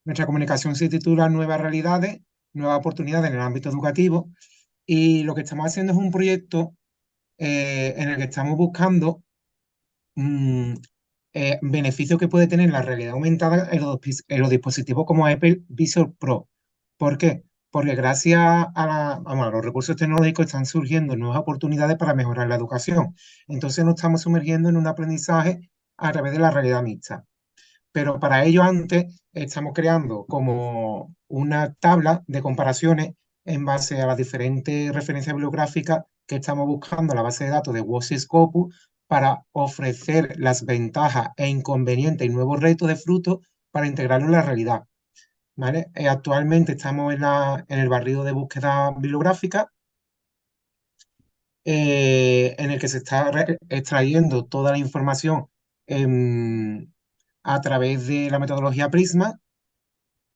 Nuestra comunicación se titula Nuevas realidades, nuevas oportunidades en el ámbito educativo y lo que estamos haciendo es un proyecto en el que estamos buscando mm, beneficios que puede tener la realidad aumentada en los dispositivos como Apple Vision Pro. ¿Por qué? Porque gracias a los recursos tecnológicos están surgiendo nuevas oportunidades para mejorar la educación. Entonces nos estamos sumergiendo en un aprendizaje a través de la realidad mixta. Pero para ello antes estamos creando como una tabla de comparaciones en base a las diferentes referencias bibliográficas que estamos buscando en la base de datos de WOS y Scopus para ofrecer las ventajas e inconvenientes y nuevos retos de fruto para integrarlo en la realidad. ¿Vale? Actualmente estamos en el barrido de búsqueda bibliográfica en el que se está extrayendo toda la información a través de la metodología Prisma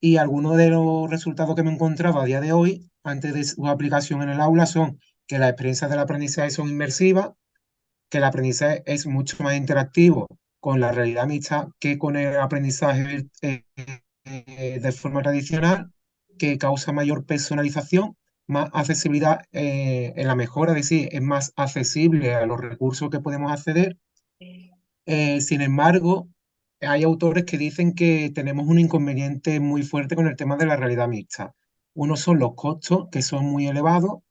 y algunos de los resultados que me he encontrado a día de hoy, antes de su aplicación en el aula, son que las experiencias del aprendizaje son inmersivas, que el aprendizaje es mucho más interactivo con la realidad mixta que con el aprendizaje de forma tradicional, que causa mayor personalización, más accesibilidad en la mejora, es decir, es más accesible a los recursos que podemos acceder. Sin embargo, hay autores que dicen que tenemos un inconveniente muy fuerte con el tema de la realidad mixta. Uno son los costos, que son muy elevados.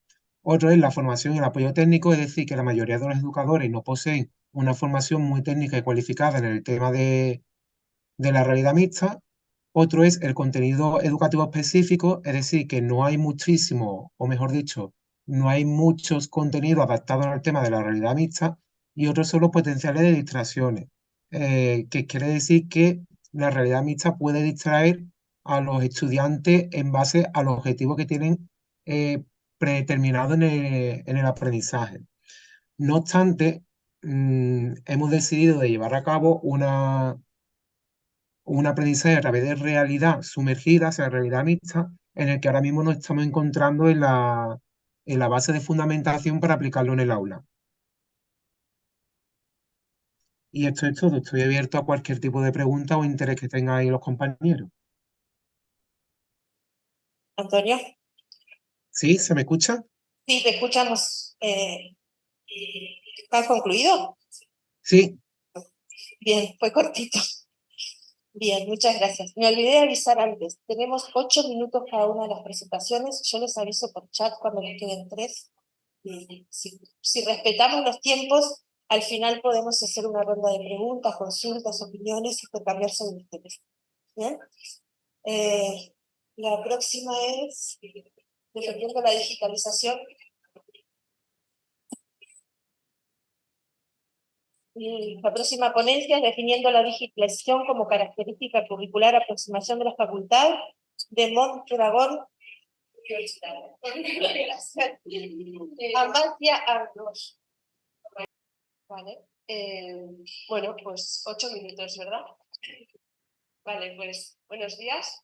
Otro es la formación y el apoyo técnico, es decir, que la mayoría de los educadores no poseen una formación muy técnica y cualificada en el tema de la realidad mixta. Otro es el contenido educativo específico, es decir, que no hay muchísimo, o mejor dicho, no hay muchos contenidos adaptados al tema de la realidad mixta. Y otros son los potenciales de distracciones, que quiere decir que la realidad mixta puede distraer a los estudiantes en base al objetivo que tienen predeterminado en el aprendizaje. No obstante, hemos decidido de llevar a cabo un aprendizaje a través de realidad sumergida, o sea, realidad mixta, en el que ahora mismo nos estamos encontrando en la base de fundamentación para aplicarlo en el aula. Y esto es todo. Estoy abierto a cualquier tipo de pregunta o interés que tengan ahí los compañeros. Antonio, ¿Sí? ¿Se me escucha? sí, te escuchamos. ¿Has concluido? Sí. Bien, fue cortito. Bien, muchas gracias. Me olvidé de avisar antes. Tenemos 8 minutos cada una de las presentaciones. Yo les aviso por chat cuando me queden 3. Y si respetamos los tiempos, al final podemos hacer una ronda de preguntas, consultas, opiniones y intercambiar sobre los temas. ¿Bien? Eh, la próxima es defendiendo la digitalización. La próxima ponencia es definiendo la digitalización como característica curricular, aproximación de la facultad de Mondragón. Amalia Arnos. Vale. Bueno, pues 8 minutos, ¿verdad? Vale, pues buenos días.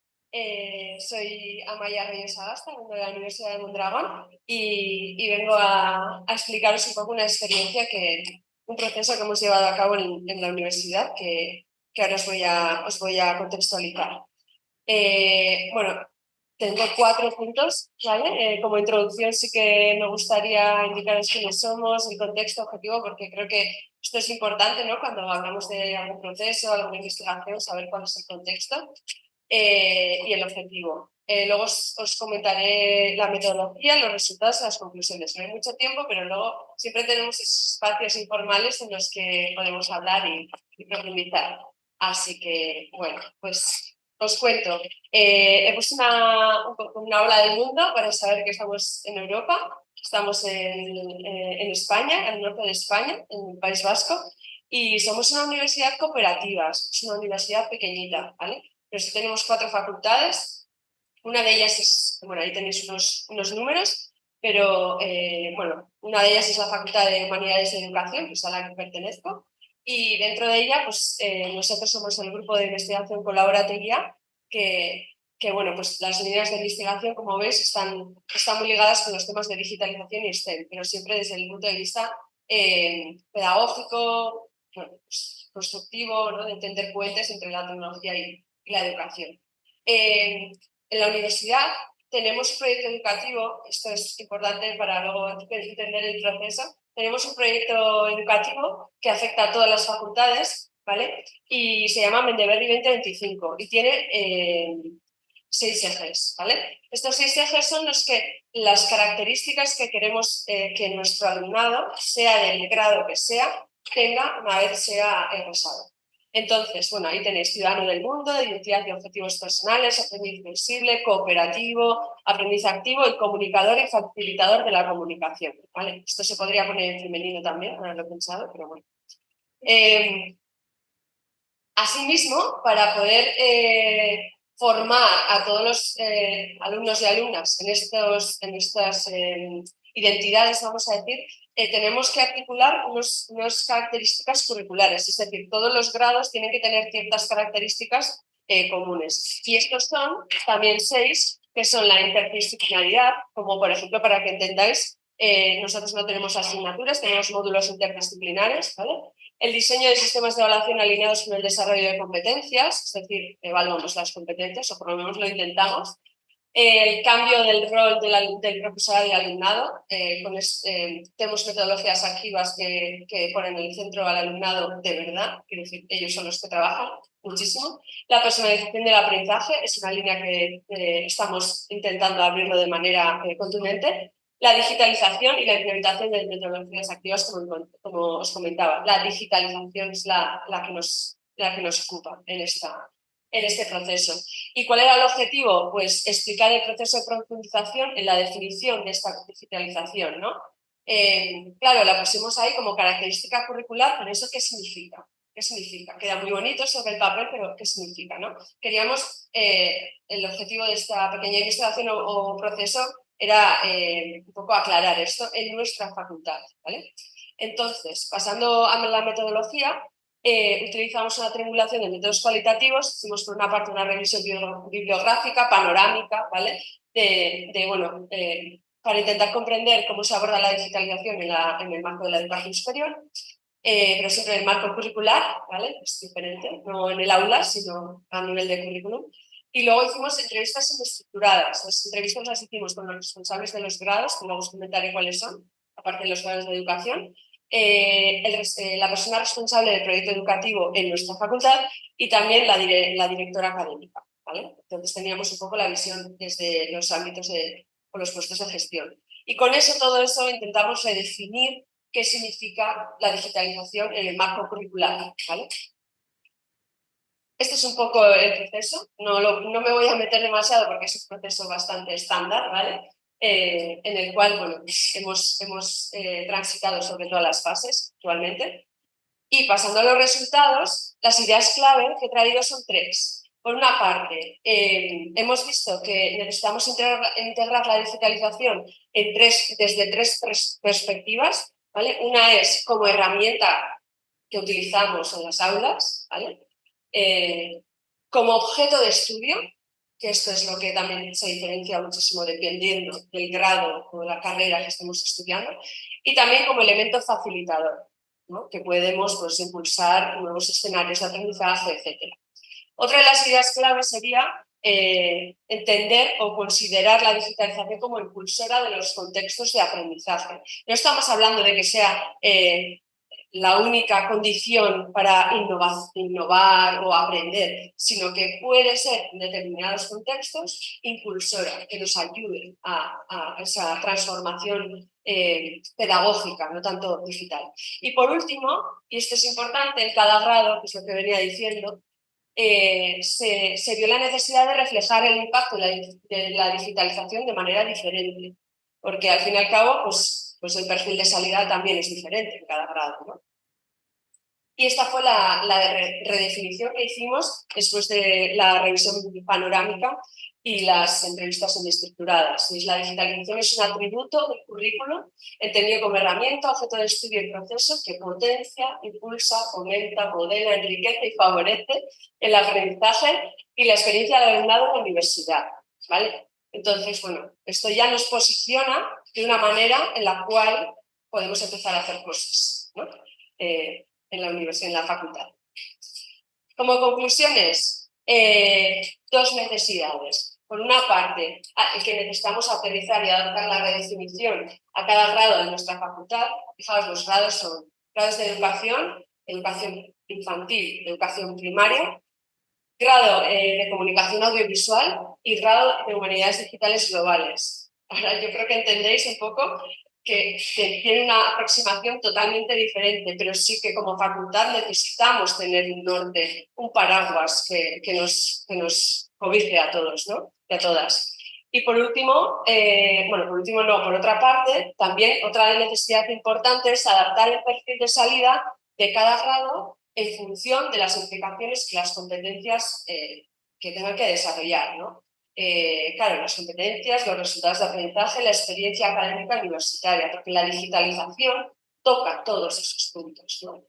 Soy Amaya Reyes Agasta, vengo de la Universidad de Mondragón y vengo a explicaros un poco una experiencia un proceso que hemos llevado a cabo en la universidad que ahora os voy a contextualizar. Bueno, tengo 4 puntos, ¿vale? Como introducción sí que me gustaría indicaros quiénes somos, el contexto objetivo, porque creo que esto es importante, ¿no? Cuando hablamos de algún proceso, alguna investigación, saber cuál es el contexto y el objetivo. Luego os comentaré la metodología, los resultados y las conclusiones. No hay mucho tiempo, pero luego siempre tenemos espacios informales en los que podemos hablar y profundizar. Así que, bueno, pues os cuento. He puesto una ola del mundo para saber que estamos en Europa. Estamos en España, en el norte de España, en el País Vasco, y somos una universidad cooperativa, es una universidad pequeñita, ¿vale? Pero sí tenemos 4 facultades. Una de ellas es, bueno, ahí tenéis unos números, pero bueno, una de ellas es la Facultad de Humanidades y Educación, que es a la que pertenezco, y dentro de ella, pues nosotros somos el grupo de investigación colaborativa que bueno, pues las líneas de investigación, como ves, están muy ligadas con los temas de digitalización y STEM, pero siempre desde el punto de vista pedagógico, bueno, pues, constructivo, ¿no? De entender puentes entre la tecnología y la educación. En la universidad tenemos un proyecto educativo, esto es importante para luego entender el proceso, tenemos un proyecto educativo que afecta a todas las facultades, ¿vale? Y se llama Mendeberri 2025 y tiene 6 ejes, ¿vale? Estos 6 ejes son las características que queremos que nuestro alumnado, sea del grado que sea, tenga una vez sea egresado. Entonces, bueno, ahí tenéis ciudadano del mundo, identidad y objetivos personales, aprendiz flexible, cooperativo, aprendiz activo y comunicador y facilitador de la comunicación, ¿vale? Esto se podría poner en femenino también, ahora lo he pensado, pero bueno. Asimismo, para poder formar a todos los alumnos y alumnas en estas identidades, vamos a decir, tenemos que articular unas características curriculares, es decir, todos los grados tienen que tener ciertas características comunes. Y estos son también 6, que son la interdisciplinaridad, como por ejemplo, para que entendáis, nosotros no tenemos asignaturas, tenemos módulos interdisciplinares, ¿vale? El diseño de sistemas de evaluación alineados con el desarrollo de competencias, es decir, evaluamos las competencias, o por lo menos lo intentamos. El cambio del rol del profesorado y alumnado, tenemos metodologías activas que ponen en el centro al alumnado de verdad, quiero decir, ellos son los que trabajan muchísimo. La personalización del aprendizaje es una línea que estamos intentando abrirlo de manera contundente. La digitalización y la implementación de metodologías activas, como os comentaba. La digitalización es la que nos ocupa en este proceso. ¿Y cuál era el objetivo? Pues explicar el proceso de profundización en la definición de esta digitalización, ¿no? Claro, la pusimos ahí como característica curricular, pero ¿eso qué significa? ¿Qué significa? Queda muy bonito sobre el papel, pero ¿qué significa, no? Queríamos, el objetivo de esta pequeña investigación o proceso era un poco aclarar esto en nuestra facultad, ¿vale? Entonces, pasando a la metodología, utilizamos una triangulación de métodos cualitativos, hicimos por una parte una revisión bibliográfica, panorámica, ¿vale? Para intentar comprender cómo se aborda la digitalización en el marco de la educación superior, pero siempre en el marco curricular, ¿vale? Es diferente, no en el aula, sino a nivel de currículum. Y luego hicimos entrevistas semiestructuradas. Las entrevistas las hicimos con los responsables de los grados, que luego os comentaré cuáles son, aparte de los grados de educación, la persona responsable del proyecto educativo en nuestra facultad y también la directora académica, ¿vale? Entonces teníamos un poco la visión desde los ámbitos o los puestos de gestión. Y con todo eso intentamos redefinir qué significa la digitalización en el marco curricular, ¿vale? Este es un poco el proceso, no me voy a meter demasiado porque es un proceso bastante estándar, ¿vale? En el cual, bueno, hemos transitado sobre todas las fases actualmente. Y pasando a los resultados, las ideas clave que he traído son 3. Por una parte, hemos visto que necesitamos integrar la digitalización desde 3 perspectivas, ¿vale? Una es como herramienta que utilizamos en las aulas, ¿vale? Como objeto de estudio, que esto es lo que también se diferencia muchísimo dependiendo del grado o la carrera que estemos estudiando, y también como elemento facilitador, ¿no? Que podemos pues, impulsar nuevos escenarios de aprendizaje, etc. Otra de las ideas clave sería entender o considerar la digitalización como impulsora de los contextos de aprendizaje. No estamos hablando de que sea la única condición para innovar o aprender, sino que puede ser en determinados contextos impulsora, que nos ayude a esa transformación pedagógica, no tanto digital. Y por último, y esto es importante, en cada grado, que es lo que venía diciendo, se vio la necesidad de reflejar el impacto de la digitalización de manera diferente, porque al fin y al cabo, pues el perfil de salida también es diferente en cada grado, ¿no? Y esta fue la redefinición que hicimos después de la revisión panorámica y las entrevistas semiestructuradas. La digitalización es un atributo del currículum entendido como herramienta, objeto de estudio y proceso que potencia, impulsa, fomenta, modela, enriquece y favorece el aprendizaje y la experiencia del alumnado en la universidad, ¿vale? Entonces, bueno, esto ya nos posiciona de una manera en la cual podemos empezar a hacer cosas, ¿no? En la universidad, en la facultad. Como conclusiones, dos necesidades. Por una parte, que necesitamos aterrizar y adaptar la redefinición a cada grado de nuestra facultad. Fijaos, los grados son grados de educación, educación infantil, educación primaria, grado de comunicación audiovisual y grado de humanidades digitales globales. Ahora, yo creo que entendéis un poco que tiene una aproximación totalmente diferente, pero sí que como facultad necesitamos tener un norte, un paraguas que nos cobije a todos, ¿no? Y a todas. Y por último, por otra parte, también otra necesidad importante es adaptar el perfil de salida de cada grado en función de las implicaciones y las competencias que tengan que desarrollar, ¿no? Claro, las competencias, los resultados de aprendizaje, la experiencia académica universitaria, porque la digitalización toca todos esos puntos, ¿no?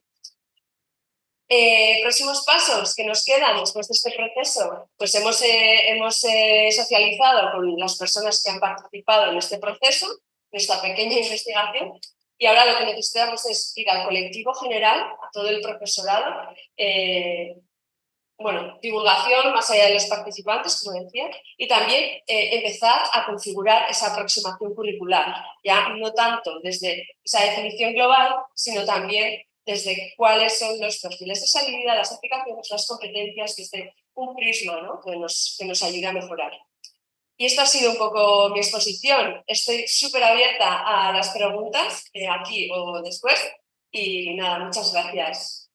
Próximos pasos que nos quedan después de este proceso, pues hemos socializado con las personas que han participado en este proceso, en esta pequeña investigación, y ahora lo que necesitamos es ir al colectivo general, a todo el profesorado, divulgación más allá de los participantes, como decía, y también empezar a configurar esa aproximación curricular, ya no tanto desde esa definición global, sino también desde cuáles son los perfiles de salida, las aplicaciones, las competencias, desde un prisma, ¿no? que nos ayude a mejorar. Y esto ha sido un poco mi exposición. Estoy súper abierta a las preguntas, aquí o después, y nada, muchas gracias.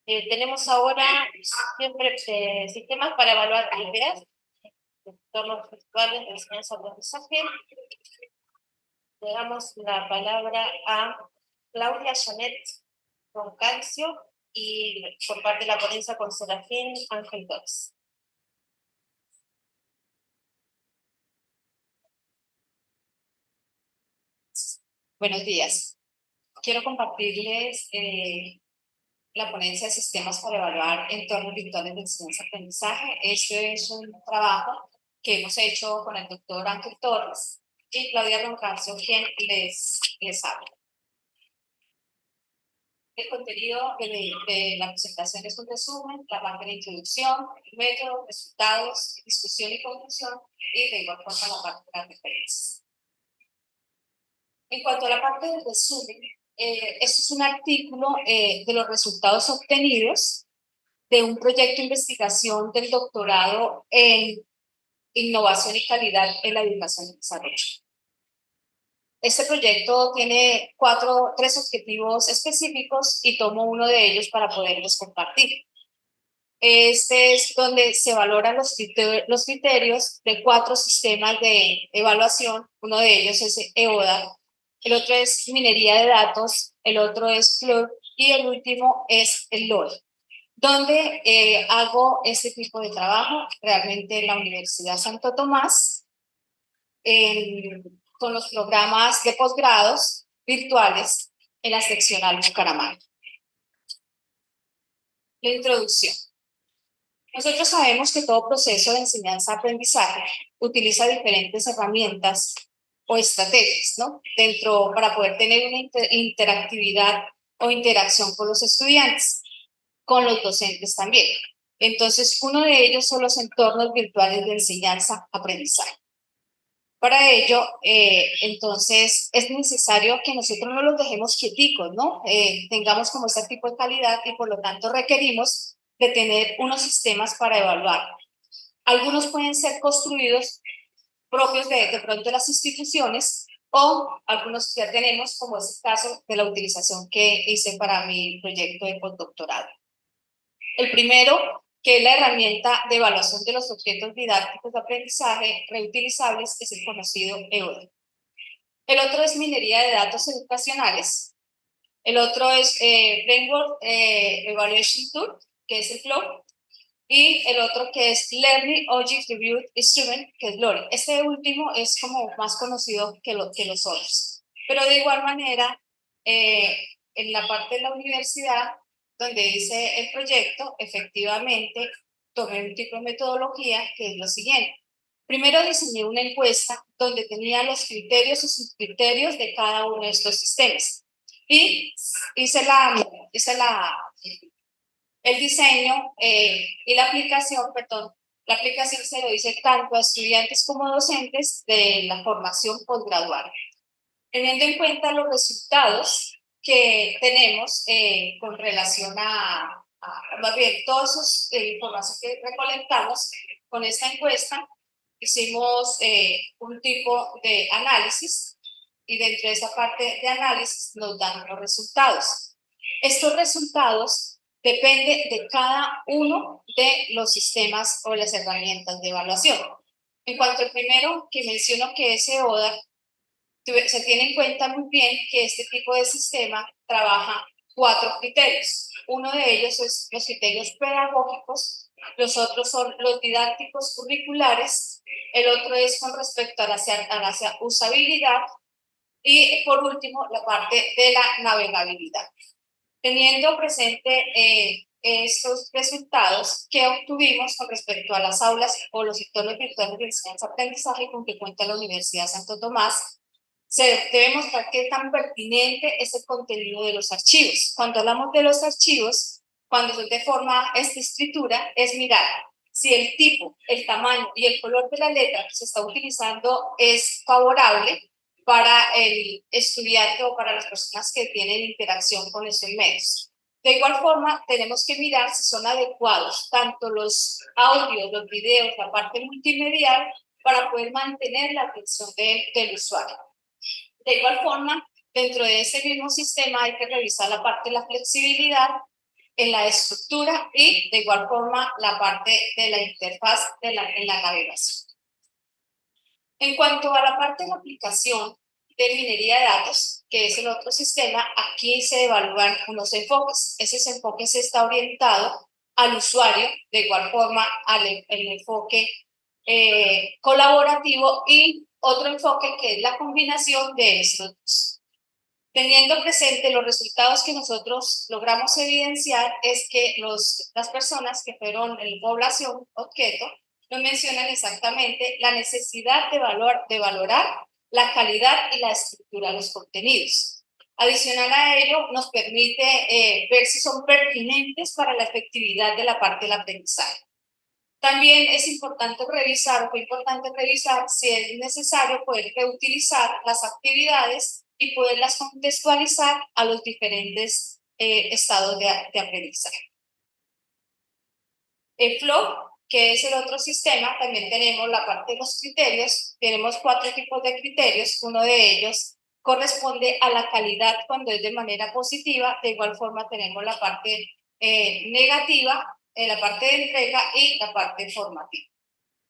Tenemos ahora siempre sistemas para evaluar ideas, entornos virtuales de enseñanza-aprendizaje. Le damos la palabra a Claudia Janet Roncancio y por parte de la ponencia con Serafín Ángel Dox. Buenos días. Quiero compartirles la ponencia de sistemas para evaluar entornos virtuales de enseñanza-aprendizaje. Este es un trabajo que hemos hecho con el doctor Ángel Torres y Claudia Roncancio, quien les habla. El contenido de la presentación es un resumen, la parte de introducción, método, resultados, discusión y conclusión, y de igual forma la parte de las referencias. En cuanto a la parte del resumen, este es un artículo de los resultados obtenidos de un proyecto de investigación del doctorado en innovación y calidad en la educación y desarrollo. Este proyecto tiene tres objetivos específicos y tomo uno de ellos para poderlos compartir. Este es donde se valoran los criterios de 4 sistemas de evaluación. Uno de ellos es EODA, el otro es minería de datos, el otro es FLIR y el último es el LOE, donde hago este tipo de trabajo realmente en la Universidad Santo Tomás, con los programas de posgrados virtuales en la seccional Bucaramanga. La introducción. Nosotros sabemos que todo proceso de enseñanza-aprendizaje utiliza diferentes herramientas o estrategias, ¿no? Para poder tener una interactividad o interacción con los estudiantes, con los docentes también. Entonces, uno de ellos son los entornos virtuales de enseñanza-aprendizaje. Para ello, entonces, es necesario que nosotros no los dejemos quieticos, ¿no? Tengamos como este tipo de calidad y por lo tanto requerimos de tener unos sistemas para evaluar. Algunos pueden ser construidos propios de pronto de las instituciones o algunos ya tenemos, como es el caso de la utilización que hice para mi proyecto de postdoctorado. El primero, que es la herramienta de evaluación de los objetos didácticos de aprendizaje reutilizables, es el conocido EODA. El otro es minería de datos educacionales. El otro es Framework Evaluation Tool, que es el FLOW. Y el otro que es Learning Object Reviewed Instrument, que es LORI. Este último es como más conocido que los otros. Pero de igual manera, en la parte de la universidad, donde hice el proyecto, efectivamente tomé un tipo de metodología que es lo siguiente. Primero diseñé una encuesta donde tenía los criterios y subcriterios de cada uno de estos sistemas. Y hice la El diseño y la aplicación, perdón, la aplicación se lo dice tanto a estudiantes como docentes de la formación posgradual. Teniendo en cuenta los resultados que tenemos con relación más bien, todas esas información que recolectamos con esta encuesta, hicimos un tipo de análisis y dentro de esa parte de análisis nos dan los resultados. Estos resultados dependen de cada uno de los sistemas o las herramientas de evaluación. En cuanto al primero que menciono, que es EODA, se tiene en cuenta muy bien que este tipo de sistema trabaja 4 criterios. Uno de ellos es los criterios pedagógicos, los otros son los didácticos curriculares, el otro es con respecto a la usabilidad y por último la parte de la navegabilidad. Teniendo presente estos resultados que obtuvimos con respecto a las aulas o los entornos virtuales de enseñanza-aprendizaje con que cuenta la Universidad de Santo Tomás, se debe mostrar qué tan pertinente es el contenido de los archivos. Cuando hablamos de los archivos, cuando son de forma esta escritura, es mirar si el tipo, el tamaño y el color de la letra que se está utilizando es favorable para el estudiante o para las personas que tienen interacción con esos medios. De igual forma, tenemos que mirar si son adecuados tanto los audios, los videos, la parte multimedial, para poder mantener la atención del usuario. De igual forma, dentro de ese mismo sistema hay que revisar la parte de la flexibilidad, en la estructura y de igual forma la parte de la interfaz en la navegación. En cuanto a la parte de la aplicación de minería de datos, que es el otro sistema, aquí se evalúan unos enfoques. Ese enfoque se está orientado al usuario, de igual forma al enfoque colaborativo y otro enfoque que es la combinación de estos dos. Teniendo presente los resultados que nosotros logramos evidenciar es que las personas que fueron en población objeto nos mencionan exactamente la necesidad de valorar la calidad y la estructura de los contenidos. Adicional a ello, nos permite ver si son pertinentes para la efectividad de la parte del aprendizaje. También es importante revisar, o fue importante revisar si es necesario poder reutilizar las actividades y poderlas contextualizar a los diferentes estados de aprendizaje. El Flow, que es el otro sistema, también tenemos la parte de los criterios. Tenemos 4 tipos de criterios. Uno de ellos corresponde a la calidad cuando es de manera positiva. De igual forma tenemos la parte negativa, la parte de entrega y la parte formativa.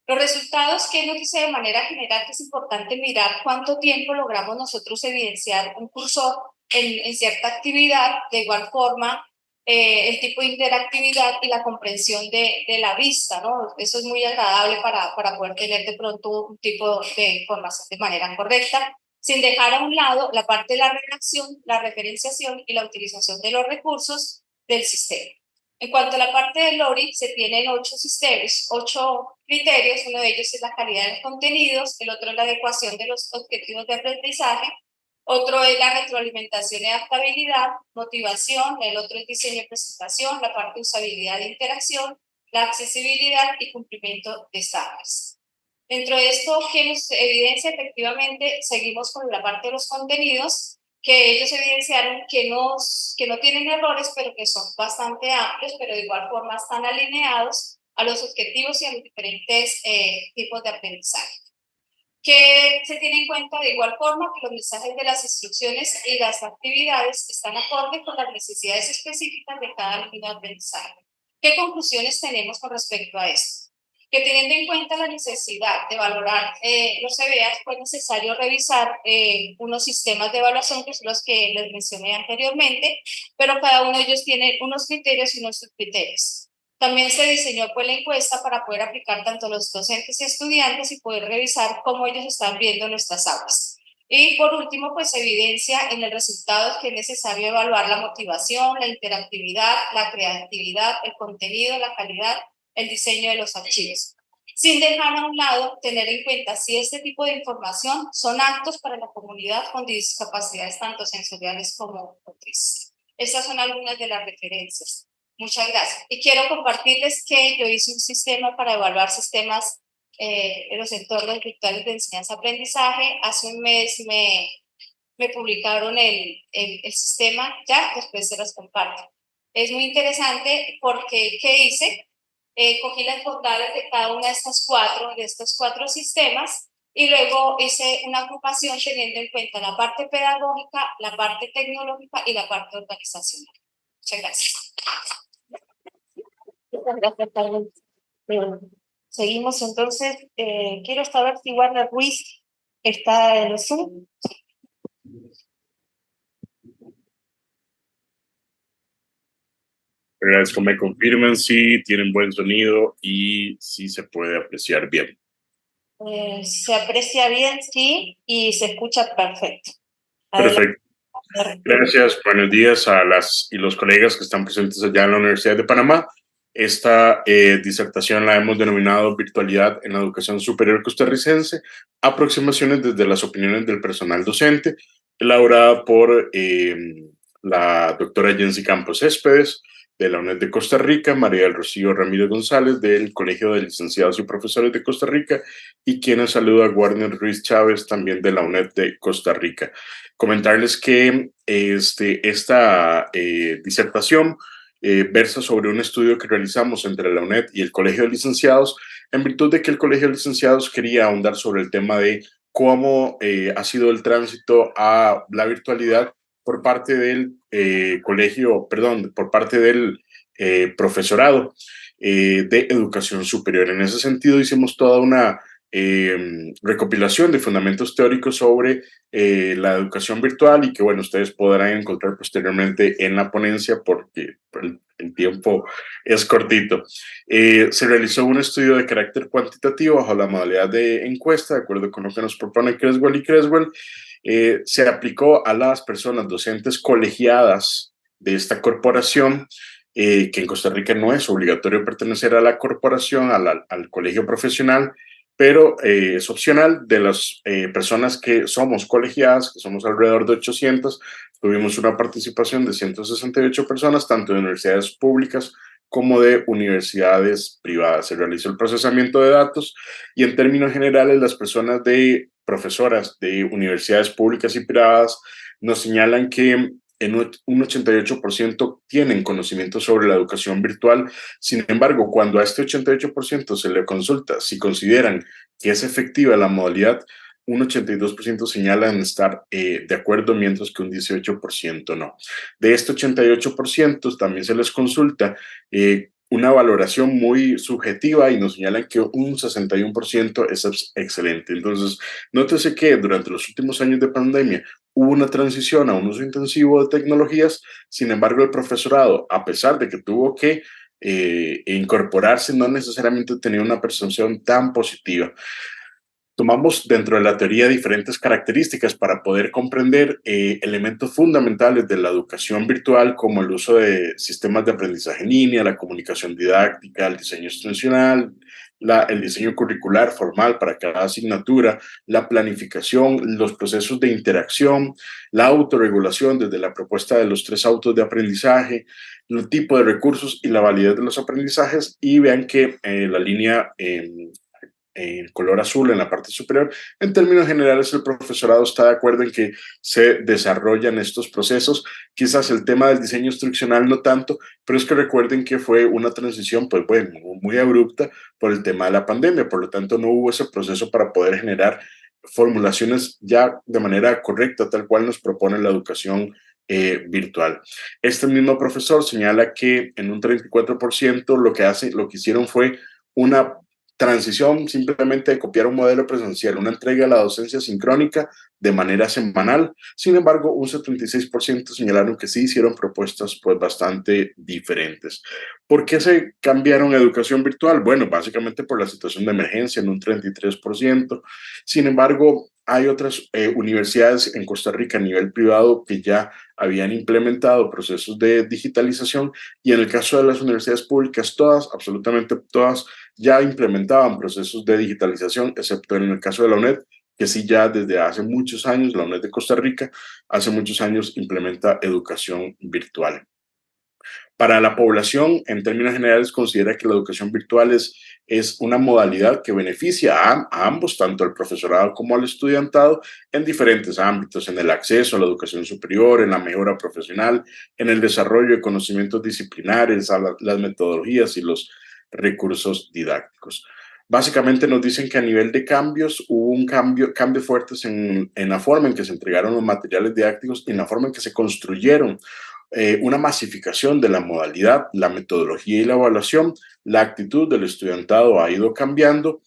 Los resultados que nos dice de manera general que es importante mirar cuánto tiempo logramos nosotros evidenciar un cursor en cierta actividad, de igual forma el tipo de interactividad y la comprensión de la vista, ¿no? Eso es muy agradable para poder tener de pronto un tipo de información de manera correcta, sin dejar a un lado la parte de la redacción, la referenciación y la utilización de los recursos del sistema. En cuanto a la parte del LORI, se tienen 8 criterios. Uno de ellos es la calidad de los contenidos, el otro es la adecuación de los objetivos de aprendizaje, otro es la retroalimentación y adaptabilidad, motivación, el otro es diseño y presentación, la parte de usabilidad e interacción, la accesibilidad y cumplimiento de estándares. Dentro de esto, que nos evidencia efectivamente, seguimos con la parte de los contenidos, que ellos evidenciaron que no tienen errores, pero que son bastante amplios, pero de igual forma están alineados a los objetivos y a los diferentes tipos de aprendizaje. Que se tiene en cuenta de igual forma que los mensajes de las instrucciones y las actividades están acorde con las necesidades específicas de cada línea de aprendizaje. ¿Qué conclusiones tenemos con respecto a esto? Que teniendo en cuenta la necesidad de valorar los EBAs, fue necesario revisar unos sistemas de evaluación que son los que les mencioné anteriormente, pero cada uno de ellos tiene unos criterios y unos subcriterios. También se diseñó la encuesta para poder aplicar tanto a los docentes y estudiantes y poder revisar cómo ellos están viendo nuestras aulas. Y por último, pues evidencia en el resultado que es necesario evaluar la motivación, la interactividad, la creatividad, el contenido, la calidad, el diseño de los archivos, sin dejar a un lado tener en cuenta si este tipo de información son aptos para la comunidad con discapacidades tanto sensoriales como motrices. Estas son algunas de las referencias. Muchas gracias. Y quiero compartirles que yo hice un sistema para evaluar sistemas en los entornos virtuales de enseñanza-aprendizaje. Hace un mes me publicaron el sistema, ya después se los comparto. Es muy interesante porque, ¿qué hice? Cogí las bondades de cada una de estos cuatro sistemas y luego hice una agrupación teniendo en cuenta la parte pedagógica, la parte tecnológica y la parte organizacional. Muchas gracias. Gracias, Carmen. Seguimos entonces. Quiero saber si Warner Ruiz está en el Zoom. Agradezco me confirmen si tienen buen sonido y si se puede apreciar bien. Se aprecia bien, sí, y se escucha perfecto. Perfecto. Gracias. Buenos días a las y los colegas que están presentes allá en la Universidad de Panamá. Esta disertación la hemos denominado Virtualidad en la Educación Superior Costarricense, aproximaciones desde las opiniones del personal docente, elaborada por la doctora Jensi Campos Céspedes, de la UNED de Costa Rica, María del Rocío Ramírez González, del Colegio de Licenciados y Profesores de Costa Rica, y quienes saluda a Warner Ruiz Chávez, también de la UNED de Costa Rica. Comentarles que esta disertación versa sobre un estudio que realizamos entre la UNED y el Colegio de Licenciados, en virtud de que el Colegio de Licenciados quería ahondar sobre el tema de cómo ha sido el tránsito a la virtualidad por parte del por parte del profesorado de educación superior. En ese sentido, hicimos toda una recopilación de fundamentos teóricos sobre la educación virtual y que, bueno, ustedes podrán encontrar posteriormente en la ponencia porque el tiempo es cortito. Se realizó un estudio de carácter cuantitativo bajo la modalidad de encuesta, de acuerdo con lo que nos propone Creswell y Creswell. Se aplicó a las personas docentes colegiadas de esta corporación, que en Costa Rica no es obligatorio pertenecer a la corporación, al colegio profesional, pero es opcional. De las personas que somos colegiadas, que somos alrededor de 800, tuvimos una participación de 168 personas, tanto de universidades públicas como de universidades privadas. Se realizó el procesamiento de datos y en términos generales las personas de profesoras de universidades públicas y privadas nos señalan que en un 88% tienen conocimiento sobre la educación virtual. Sin embargo, cuando a este 88% se le consulta si consideran que es efectiva la modalidad, un 82% señalan estar de acuerdo, mientras que un 18% no. De este 88% también se les consulta una valoración muy subjetiva y nos señalan que un 61% es excelente. Entonces, nótese que durante los últimos años de pandemia hubo una transición a un uso intensivo de tecnologías. Sin embargo, el profesorado, a pesar de que tuvo que incorporarse, no necesariamente tenía una percepción tan positiva. Tomamos dentro de la teoría diferentes características para poder comprender elementos fundamentales de la educación virtual, como el uso de sistemas de aprendizaje en línea, la comunicación didáctica, el diseño instruccional, el diseño curricular formal para cada asignatura, la planificación, los procesos de interacción, la autorregulación desde la propuesta de los 3 autos de aprendizaje, el tipo de recursos y la validez de los aprendizajes. Y vean que la línea en color azul en la parte superior, en términos generales el profesorado está de acuerdo en que se desarrollan estos procesos. Quizás el tema del diseño instruccional no tanto, pero es que recuerden que fue una transición pues bueno, muy abrupta por el tema de la pandemia, por lo tanto no hubo ese proceso para poder generar formulaciones ya de manera correcta, tal cual nos propone la educación virtual. Este mismo profesor señala que en un 34% lo que hicieron fue una transición simplemente de copiar un modelo presencial, una entrega a la docencia sincrónica de manera semanal. Sin embargo, un 76% señalaron que sí hicieron propuestas pues bastante diferentes. ¿Por qué se cambiaron a educación virtual? Bueno, básicamente por la situación de emergencia en un 33%. Sin embargo, hay otras universidades en Costa Rica a nivel privado que ya habían implementado procesos de digitalización, y en el caso de las universidades públicas, todas, absolutamente todas, ya implementaban procesos de digitalización, excepto en el caso de la UNED, que sí ya desde hace muchos años, la UNED de Costa Rica, hace muchos años implementa educación virtual. Para la población, en términos generales, considera que la educación virtual es una modalidad que beneficia a ambos, tanto al profesorado como al estudiantado, en diferentes ámbitos, en el acceso a la educación superior, en la mejora profesional, en el desarrollo de conocimientos disciplinares, a las metodologías y los recursos didácticos. Básicamente nos dicen que a nivel de cambios hubo cambios fuertes en la forma en que se entregaron los materiales didácticos y en la forma en que se construyeron una masificación de la modalidad, la metodología y la evaluación. La actitud del estudiantado ha ido cambiando.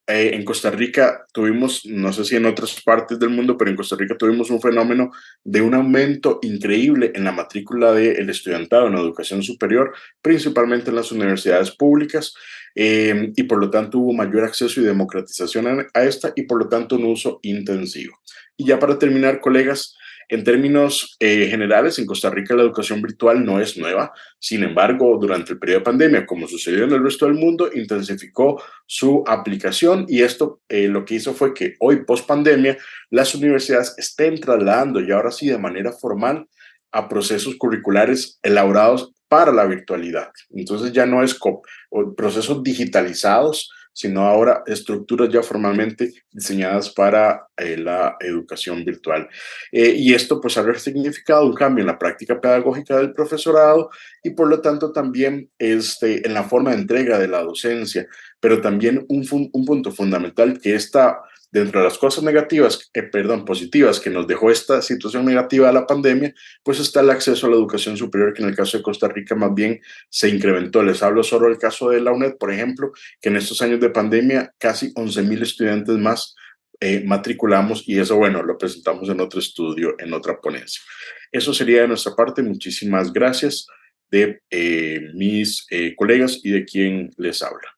En Costa Rica tuvimos, no sé si en otras partes del mundo, pero en Costa Rica tuvimos un fenómeno de un aumento increíble en la matrícula del estudiantado en la educación superior, principalmente en las universidades públicas, y por lo tanto hubo mayor acceso y democratización a esta y por lo tanto un uso intensivo. Y ya para terminar, colegas, en términos generales, en Costa Rica la educación virtual no es nueva. Sin embargo, durante el periodo de pandemia, como sucedió en el resto del mundo, intensificó su aplicación y esto lo que hizo fue que hoy, post pandemia, las universidades estén trasladando y ahora sí de manera formal a procesos curriculares elaborados para la virtualidad. Entonces ya no es procesos digitalizados, sino ahora estructuras ya formalmente diseñadas para la educación virtual. Y esto pues habrá significado un cambio en la práctica pedagógica del profesorado y por lo tanto también en la forma de entrega de la docencia, pero también un punto fundamental que está dentro de las cosas negativas, positivas que nos dejó esta situación negativa de la pandemia, pues está el acceso a la educación superior, que en el caso de Costa Rica más bien se incrementó. Les hablo solo del caso de la UNED, por ejemplo, que en estos años de pandemia casi 11,000 estudiantes más matriculamos y eso, bueno, lo presentamos en otro estudio, en otra ponencia. Eso sería de nuestra parte. Muchísimas gracias de mis colegas y de quien les habla.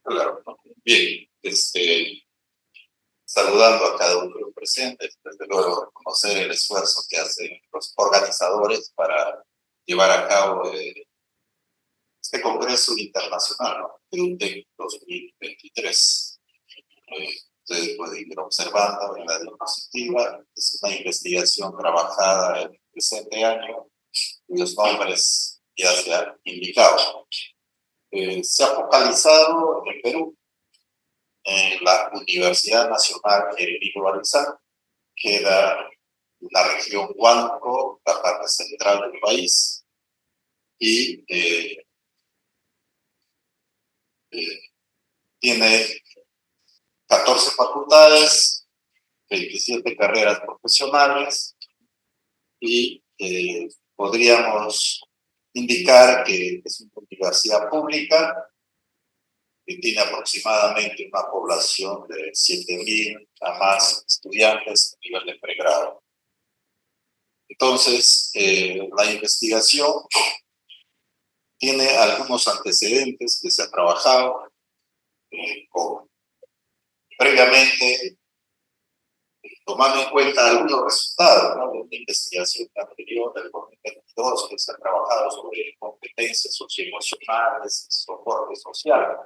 Claro, bien, saludando a cada uno de los presentes, desde luego reconocer el esfuerzo que hacen los organizadores para llevar a cabo este Congreso Internacional, ¿no? EduTech 2023. Ustedes pueden ir observando en la diapositiva, es una investigación trabajada en el presente año, cuyos nombres ya se han indicado. Se ha focalizado en Perú, en la Universidad Nacional Quirino Arizal, que era la región Huánuco, la parte central del país, y tiene 14 facultades, 27 carreras profesionales, y podríamos indicar que es una universidad pública que tiene aproximadamente una población de 7,000 a más estudiantes a nivel de pregrado. Entonces, la investigación tiene algunos antecedentes que se ha trabajado previamente, tomando en cuenta algunos resultados, ¿no?, de una investigación anterior del 2022 que se ha trabajado sobre competencias socioemocionales y soporte social.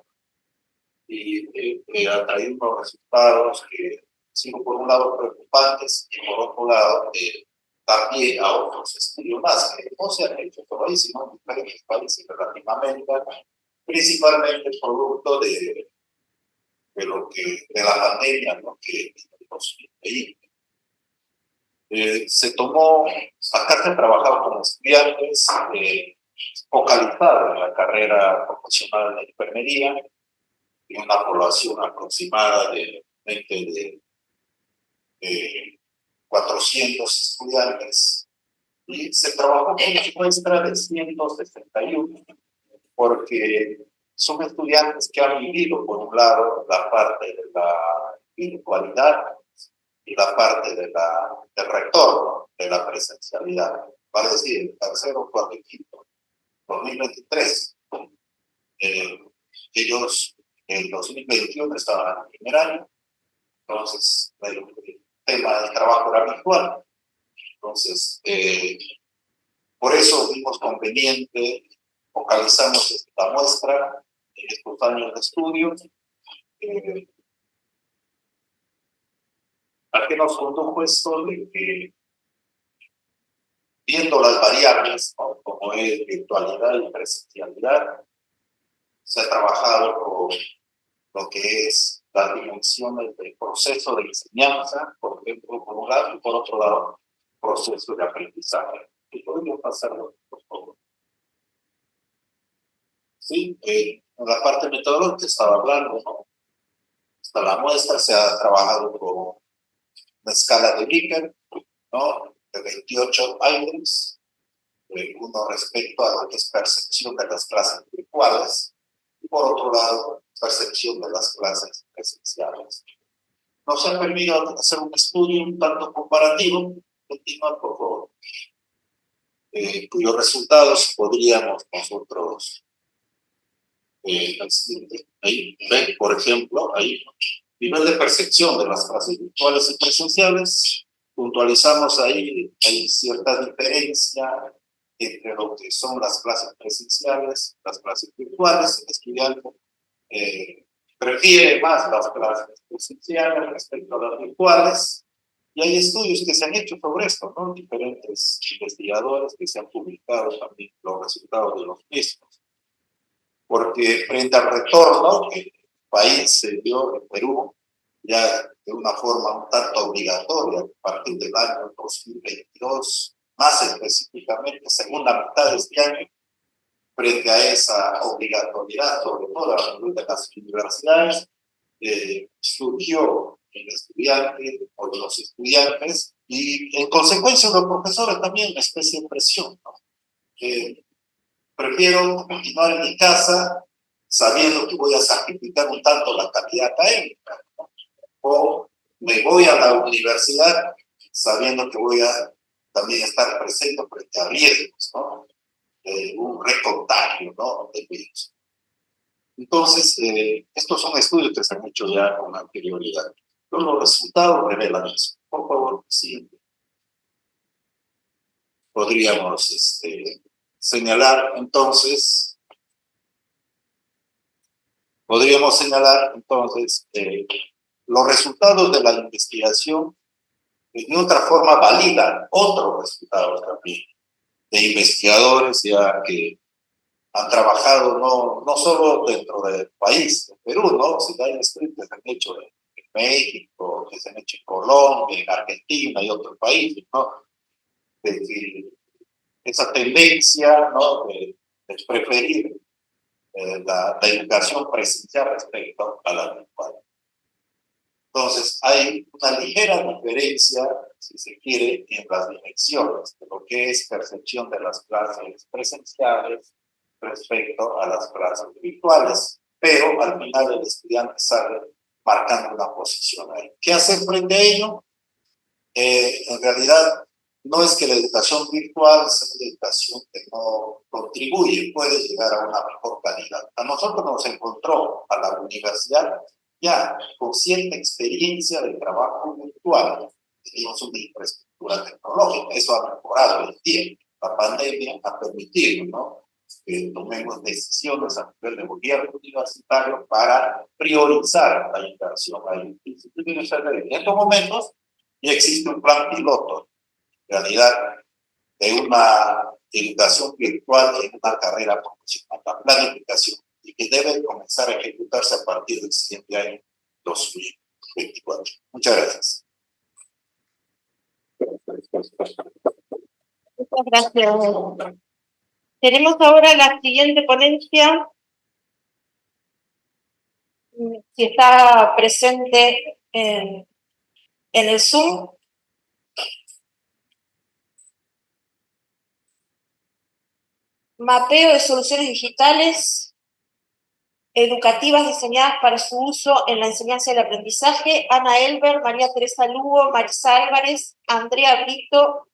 Y ha traído unos resultados que, siendo por un lado preocupantes y por otro lado también a otros estudios más que no se han hecho todavía, sino en diferentes países de Latinoamérica, principalmente producto de la pandemia, ¿no?, que nos veíamos. Se tomó, acá se ha trabajado con estudiantes focalizados en la carrera profesional de enfermería, en una población aproximada de 400 estudiantes, y se trabajó con una muestra de 161, porque son estudiantes que han vivido, por un lado, la parte de la virtualidad y la parte del retorno de la presencialidad, vale decir, el tercero, cuarto y quinto, 2023. Ellos en 2021 estaban en el primer año, entonces el tema del trabajo era virtual. Entonces, por eso vimos conveniente, focalizamos esta muestra en estos años de estudio. ¿A qué nos condujo esto? De que, viendo las variables, ¿no?, como es virtualidad y presencialidad, se ha trabajado con lo que es las dimensiones del proceso de enseñanza, por ejemplo, por un lado, y por otro lado, proceso de aprendizaje. Y podemos pasarlo, por favor. Sí, en la parte metodológica estaba hablando, ¿no? Hasta la muestra se ha trabajado con una escala de Likert, ¿no?, de 28 items, uno respecto a lo que es percepción de las clases virtuales, y por otro lado, percepción de las clases presenciales. Nos ha permitido hacer un estudio un tanto comparativo, continúa por favor, cuyos resultados podríamos nosotros, ahí ven, por ejemplo, ahí, nivel de percepción de las clases virtuales y presenciales, puntualizamos ahí, hay cierta diferencia entre lo que son las clases presenciales, las clases virtuales. El estudiante prefiere más las clases presenciales respecto a las virtuales, y hay estudios que se han hecho sobre esto, ¿no? Diferentes investigadores que se han publicado también los resultados de los mismos. Porque frente al retorno que el país se dio en Perú, ya de una forma un tanto obligatoria a partir del año 2022, más específicamente segunda mitad de este año, frente a esa obligatoriedad, sobre todo a nivel de las universidades, surgió el estudiante o los estudiantes y en consecuencia los profesores también una especie de presión, ¿no? Prefiero continuar en mi casa sabiendo que voy a sacrificar un tanto la calidad académica, ¿no? O me voy a la universidad sabiendo que voy a también estar presente frente a riesgos, ¿no? Un recontagio, ¿no?, de virus. Entonces, estos son estudios que se han hecho ya con anterioridad. Pero los resultados revelan eso. Por favor, siguiente. Podríamos señalar entonces los resultados de la investigación de otra forma validan otros resultados también de investigadores ya que han trabajado no solo dentro del país, de Perú, ¿no?, sino hay estudios que se han hecho en México, que se han hecho en Colombia, en Argentina y otros países, ¿no? De que esa tendencia, ¿no?, de preferir la educación presencial respecto a la virtual. Entonces, hay una ligera diferencia, si se quiere, en las dimensiones de lo que es percepción de las clases presenciales respecto a las clases virtuales, pero al final el estudiante sale marcando una posición ahí. ¿Qué hacer frente a ello? En realidad, no es que la educación virtual sea una educación que no contribuye, puede llegar a una mejor calidad. A nosotros nos encontró a la universidad ya con cierta experiencia de trabajo virtual. Teníamos una infraestructura tecnológica, eso ha mejorado el tiempo. La pandemia ha permitido, ¿no?, que tomemos decisiones a nivel de gobierno universitario para priorizar la inversión. En estos momentos ya existe un plan piloto, en realidad, de una educación virtual en una carrera profesional, la planificación, y que debe comenzar a ejecutarse a partir del siguiente año 2024. Muchas gracias. Muchas gracias. Tenemos ahora la siguiente ponencia. Si está presente en el Zoom. Mapeo de soluciones digitales educativas diseñadas para su uso en la enseñanza y el aprendizaje: Ana Elber, María Teresa Lugo, Marisa Álvarez, Andrea Brito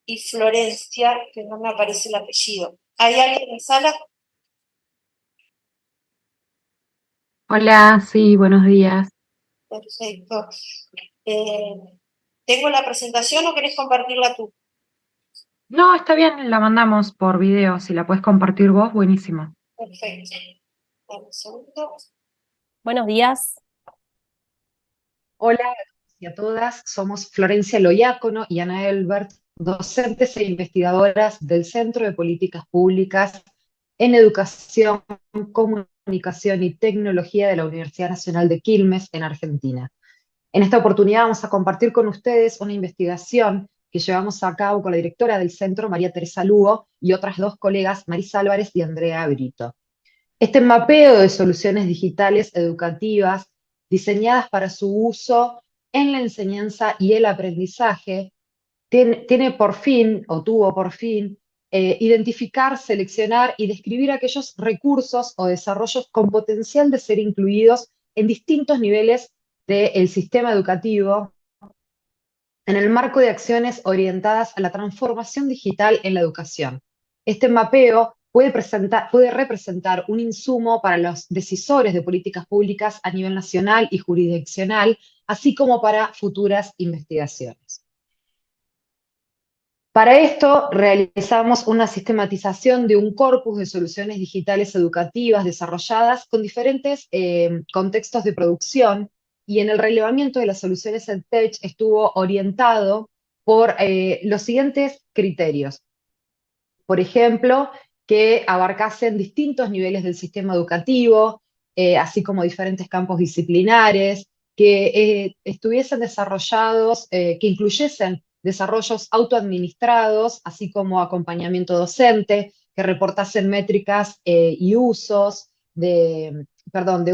y Florencia, que no me aparece el apellido. ¿Hay alguien en sala? Hola, sí, buenos días. Perfecto. ¿Tengo la presentación o querés compartirla tú? No, está bien, la mandamos por video. Si la puedes compartir vos, buenísimo. Perfecto. Dame un segundo. Buenos días. Hola a todos y a todas, somos Florencia Loiácono y Ana Elbert, docentes e investigadoras del Centro de Políticas Públicas en Educación, Comunicación y Tecnología de la Universidad Nacional de Quilmes, en Argentina. En esta oportunidad vamos a compartir con ustedes una investigación que llevamos a cabo con la directora del centro, María Teresa Lugo, y otras dos colegas, Marisa Álvarez y Andrea Brito. Este mapeo de soluciones digitales educativas diseñadas para su uso en la enseñanza y el aprendizaje tiene por fin, o tuvo por fin, identificar, seleccionar y describir aquellos recursos o desarrollos con potencial de ser incluidos en distintos niveles del sistema educativo en el marco de acciones orientadas a la transformación digital en la educación. Este mapeo puede representar un insumo para los decisores de políticas públicas a nivel nacional y jurisdiccional, así como para futuras investigaciones. Para esto realizamos una sistematización de un corpus de soluciones digitales educativas desarrolladas con diferentes contextos de producción, y en el relevamiento de las soluciones EdTech estuvo orientado por los siguientes criterios. Por ejemplo, que abarcasen distintos niveles del sistema educativo, así como diferentes campos disciplinares, que estuviesen desarrollados, que incluyesen desarrollos autoadministrados, así como acompañamiento docente, que reportasen métricas y usos de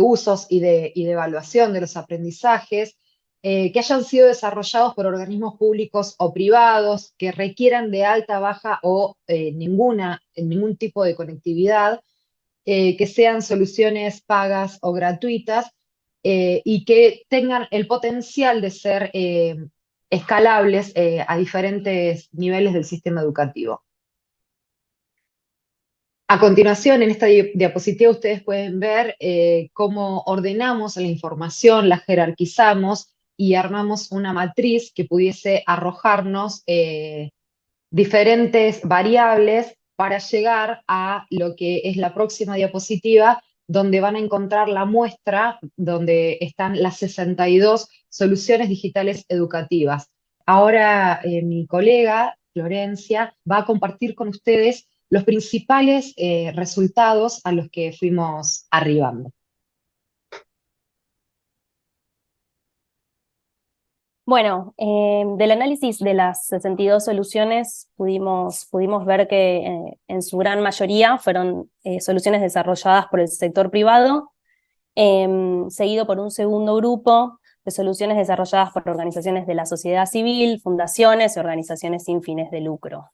usos y de evaluación de los aprendizajes, que hayan sido desarrollados por organismos públicos o privados, que requieran de alta, baja o ningún tipo de conectividad, que sean soluciones pagas o gratuitas, y que tengan el potencial de ser escalables a diferentes niveles del sistema educativo. A continuación, en esta diapositiva ustedes pueden ver cómo ordenamos la información, la jerarquizamos y armamos una matriz que pudiese arrojarnos diferentes variables para llegar a lo que es la próxima diapositiva, donde van a encontrar la muestra donde están las 62 soluciones digitales educativas. Ahora mi colega, Florencia, va a compartir con ustedes los principales resultados a los que fuimos arribando. Bueno, del análisis de las 62 soluciones pudimos ver que en su gran mayoría fueron soluciones desarrolladas por el sector privado, seguido por un segundo grupo de soluciones desarrolladas por organizaciones de la sociedad civil, fundaciones y organizaciones sin fines de lucro.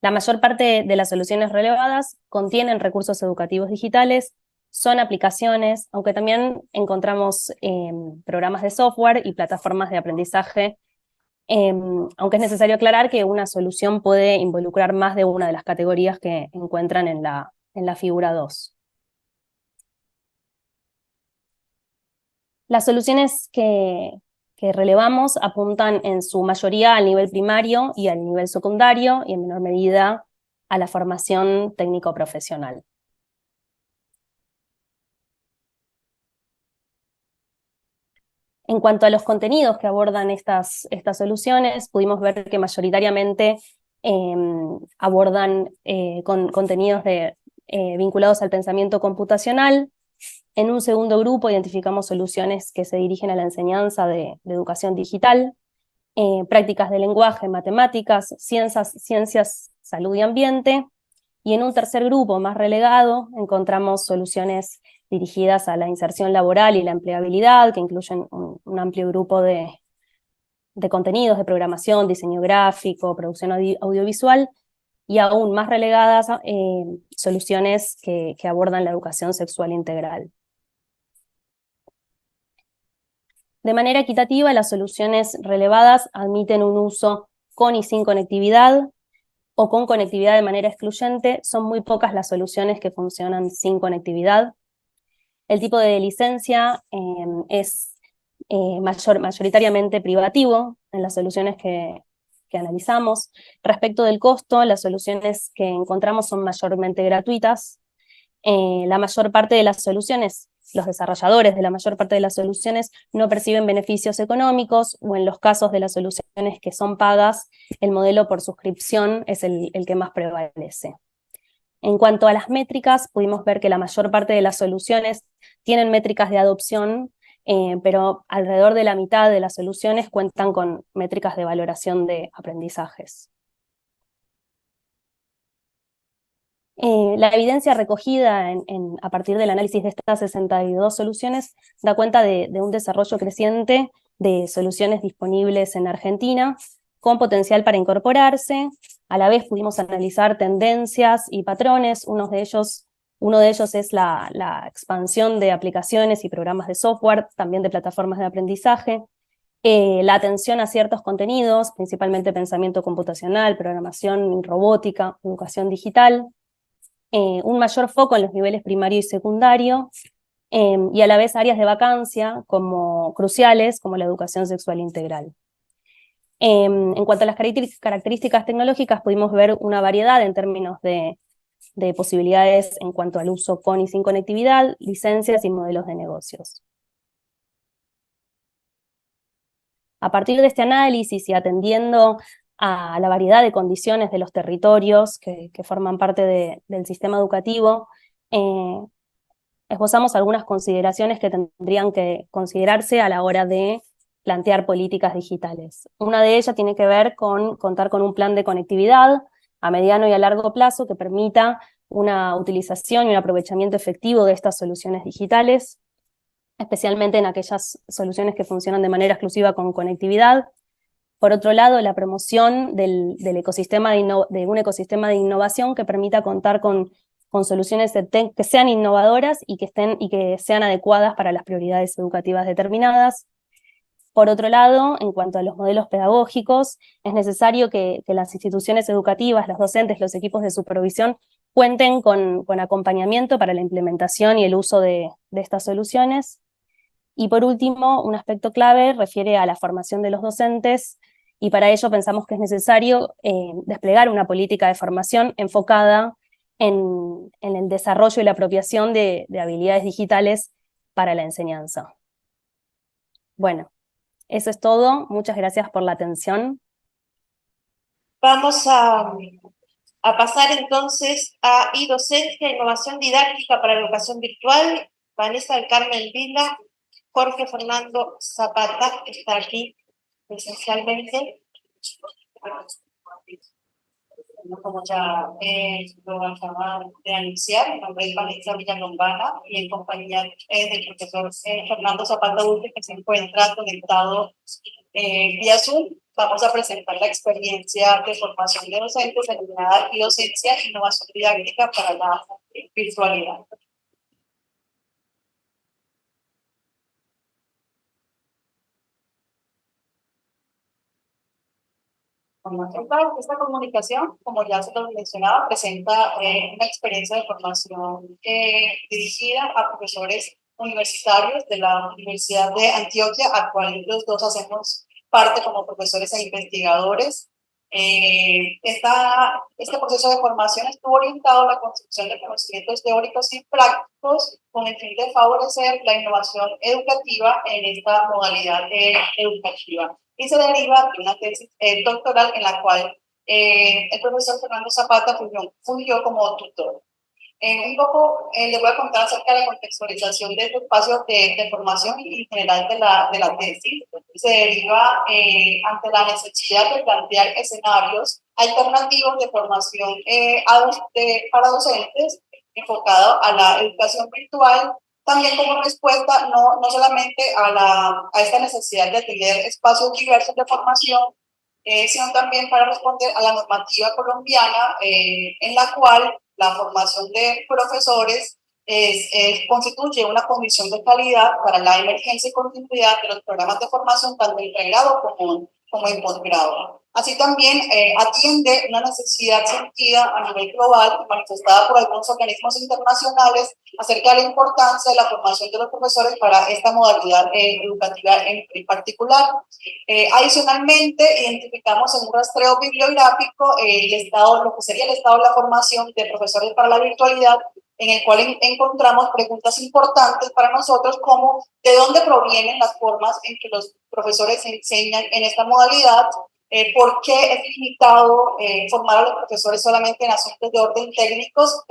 La mayor parte de las soluciones relevadas contienen recursos educativos digitales, son aplicaciones, aunque también encontramos programas de software y plataformas de aprendizaje, aunque es necesario aclarar que una solución puede involucrar más de una de las categorías que encuentran en la figura 2. Las soluciones que relevamos apuntan en su mayoría al nivel primario y al nivel secundario, y en menor medida a la formación técnico-profesional. En cuanto a los contenidos que abordan estas soluciones, pudimos ver que mayoritariamente abordan contenidos vinculados al pensamiento computacional. En un segundo grupo identificamos soluciones que se dirigen a la enseñanza de educación digital, prácticas de lenguaje, matemáticas, ciencias, salud y ambiente. Y en un tercer grupo más relegado encontramos soluciones dirigidas a la inserción laboral y la empleabilidad, que incluyen un amplio grupo de contenidos de programación, diseño gráfico, producción audiovisual, y aún más relegadas soluciones que abordan la educación sexual integral. De manera equitativa, las soluciones relevadas admiten un uso con y sin conectividad, o con conectividad de manera excluyente. Son muy pocas las soluciones que funcionan sin conectividad. El tipo de licencia es mayoritariamente privativo en las soluciones que analizamos. Respecto del costo, las soluciones que encontramos son mayormente gratuitas. La mayor parte de las soluciones, los desarrolladores de la mayor parte de las soluciones no perciben beneficios económicos, o en los casos de las soluciones que son pagas, el modelo por suscripción es el que más prevalece. En cuanto a las métricas, pudimos ver que la mayor parte de las soluciones tienen métricas de adopción, pero alrededor de la mitad de las soluciones cuentan con métricas de valoración de aprendizajes. La evidencia recogida a partir del análisis de estas 62 soluciones da cuenta de un desarrollo creciente de soluciones disponibles en Argentina, con potencial para incorporarse. A la vez pudimos analizar tendencias y patrones. Uno de ellos es la expansión de aplicaciones y programas de software, también de plataformas de aprendizaje, la atención a ciertos contenidos, principalmente pensamiento computacional, programación, robótica, educación digital, un mayor foco en los niveles primario y secundario, y a la vez áreas de vacancia como cruciales, como la educación sexual integral. En cuanto a las características tecnológicas, pudimos ver una variedad en términos de posibilidades en cuanto al uso con y sin conectividad, licencias y modelos de negocios. A partir de este análisis y atendiendo a la variedad de condiciones de los territorios que forman parte del sistema educativo, esbozamos algunas consideraciones que tendrían que considerarse a la hora de plantear políticas digitales. Una de ellas tiene que ver con contar con un plan de conectividad a mediano y a largo plazo que permita una utilización y un aprovechamiento efectivo de estas soluciones digitales, especialmente en aquellas soluciones que funcionan de manera exclusiva con conectividad. Por otro lado, la promoción del ecosistema de un ecosistema de innovación que permita contar con soluciones que sean innovadoras y que sean adecuadas para las prioridades educativas determinadas. Por otro lado, en cuanto a los modelos pedagógicos, es necesario que las instituciones educativas, los docentes, los equipos de supervisión, cuenten con acompañamiento para la implementación y el uso de estas soluciones. Y por último, un aspecto clave refiere a la formación de los docentes, y para ello pensamos que es necesario desplegar una política de formación enfocada en el desarrollo y la apropiación de habilidades digitales para la enseñanza. Bueno, eso es todo. Muchas gracias por la atención. Vamos a pasar entonces a docencia, innovación didáctica para la educación virtual. Vanessa del Carmen Vila, Jorge Fernando Zapata está aquí presencialmente. Como ya lo acaba de anunciar, mi nombre es Vanessa Villalombana y en compañía del profesor Fernando Zapata Dulce, que se encuentra conectado vía Zoom, vamos a presentar la experiencia de formación de docentes denominada docencia e innovación didáctica para la virtualidad. Esta comunicación, como ya se lo mencionaba, presenta una experiencia de formación dirigida a profesores universitarios de la Universidad de Antioquia, a cual los dos hacemos parte como profesores e investigadores. Este proceso de formación estuvo orientado a la construcción de conocimientos teóricos y prácticos con el fin de favorecer la innovación educativa en esta modalidad educativa. Y se deriva de una tesis doctoral en la cual el profesor Fernando Zapata fungió como tutor. Un poco les voy a contar acerca de la contextualización de este espacio de formación y en general de la tesis. Se deriva ante la necesidad de plantear escenarios alternativos de formación para docentes enfocado a la educación virtual, también como respuesta no solamente a esta necesidad de tener espacios diversos de formación, sino también para responder a la normativa colombiana en la cual la formación de profesores constituye una condición de calidad para la emergencia y continuidad de los programas de formación tanto en pregrado como en posgrado. Así también atiende una necesidad sentida a nivel global y manifestada por algunos organismos internacionales acerca de la importancia de la formación de los profesores para esta modalidad educativa en particular. Adicionalmente, identificamos en un rastreo bibliográfico el estado, lo que sería el estado de la formación de profesores para la virtualidad, en el cual encontramos preguntas importantes para nosotros como de dónde provienen las formas en que los profesores enseñan en esta modalidad, por qué es limitado formar a los profesores solamente en asuntos de orden técnicos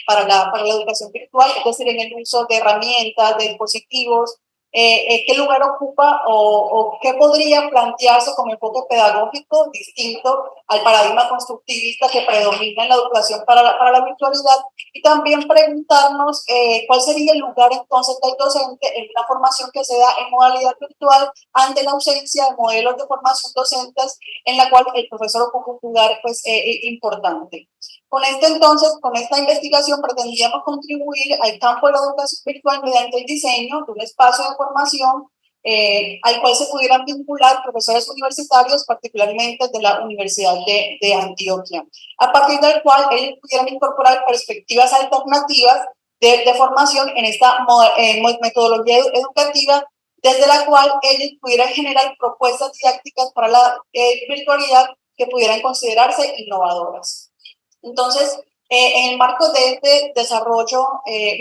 para la educación virtual, es decir, en el uso de herramientas, de dispositivos, qué lugar ocupa o qué podría plantearse como enfoque pedagógico distinto al paradigma constructivista que predomina en la educación para la virtualidad, y también preguntarnos cuál sería el lugar entonces del docente en una formación que se da en modalidad virtual ante la ausencia de modelos de formación docentes en la cual el profesor ocupa un lugar pues, importante. Con esta investigación pretendíamos contribuir al campo de la educación virtual mediante el diseño de un espacio de formación al cual se pudieran vincular profesores universitarios, particularmente de la Universidad de Antioquia, a partir del cual ellos pudieran incorporar perspectivas alternativas de formación en esta metodología educativa, desde la cual ellos pudieran generar propuestas didácticas para la virtualidad que pudieran considerarse innovadoras. Entonces, en el marco de este desarrollo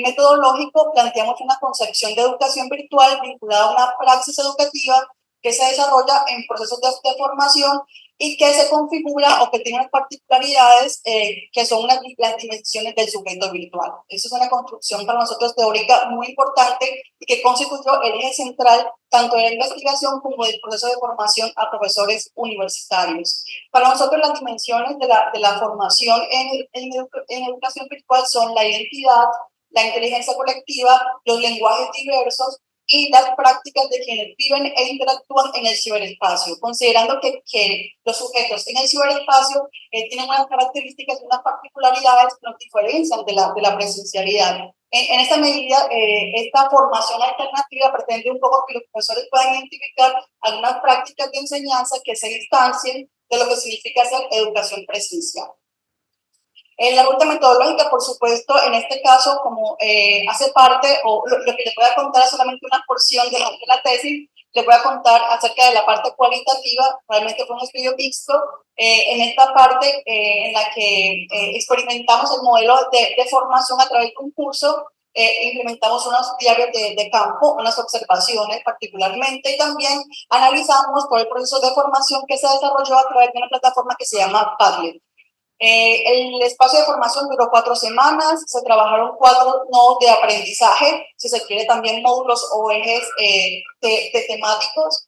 metodológico, planteamos una concepción de educación virtual vinculada a una praxis educativa que se desarrolla en procesos de formación y que se configura o que tiene unas particularidades que son las dimensiones del sujeto virtual. Esa es una construcción para nosotros teórica muy importante y que constituyó el eje central tanto de la investigación como del proceso de formación a profesores universitarios. Para nosotros las dimensiones de la formación en educación virtual son la identidad, la inteligencia colectiva, los lenguajes diversos y las prácticas de quienes viven e interactúan en el ciberespacio, considerando que los sujetos en el ciberespacio tienen unas características y unas particularidades que nos diferencian de la presencialidad. En esta medida, esta formación alternativa pretende un poco que los profesores puedan identificar algunas prácticas de enseñanza que se distancien de lo que significa hacer educación presencial. La ruta metodológica, por supuesto, en este caso, como hace parte, o lo que les voy a contar es solamente una porción de la tesis, les voy a contar acerca de la parte cualitativa. Realmente fue un estudio mixto, en esta parte en la que experimentamos el modelo de formación a través de un curso, implementamos unos diarios de campo, unas observaciones particularmente, y también analizamos todo el proceso de formación que se desarrolló a través de una plataforma que se llama Padlet. El espacio de formación duró 4 semanas, se trabajaron 4 nodos de aprendizaje, si se quiere también módulos o ejes de temáticos,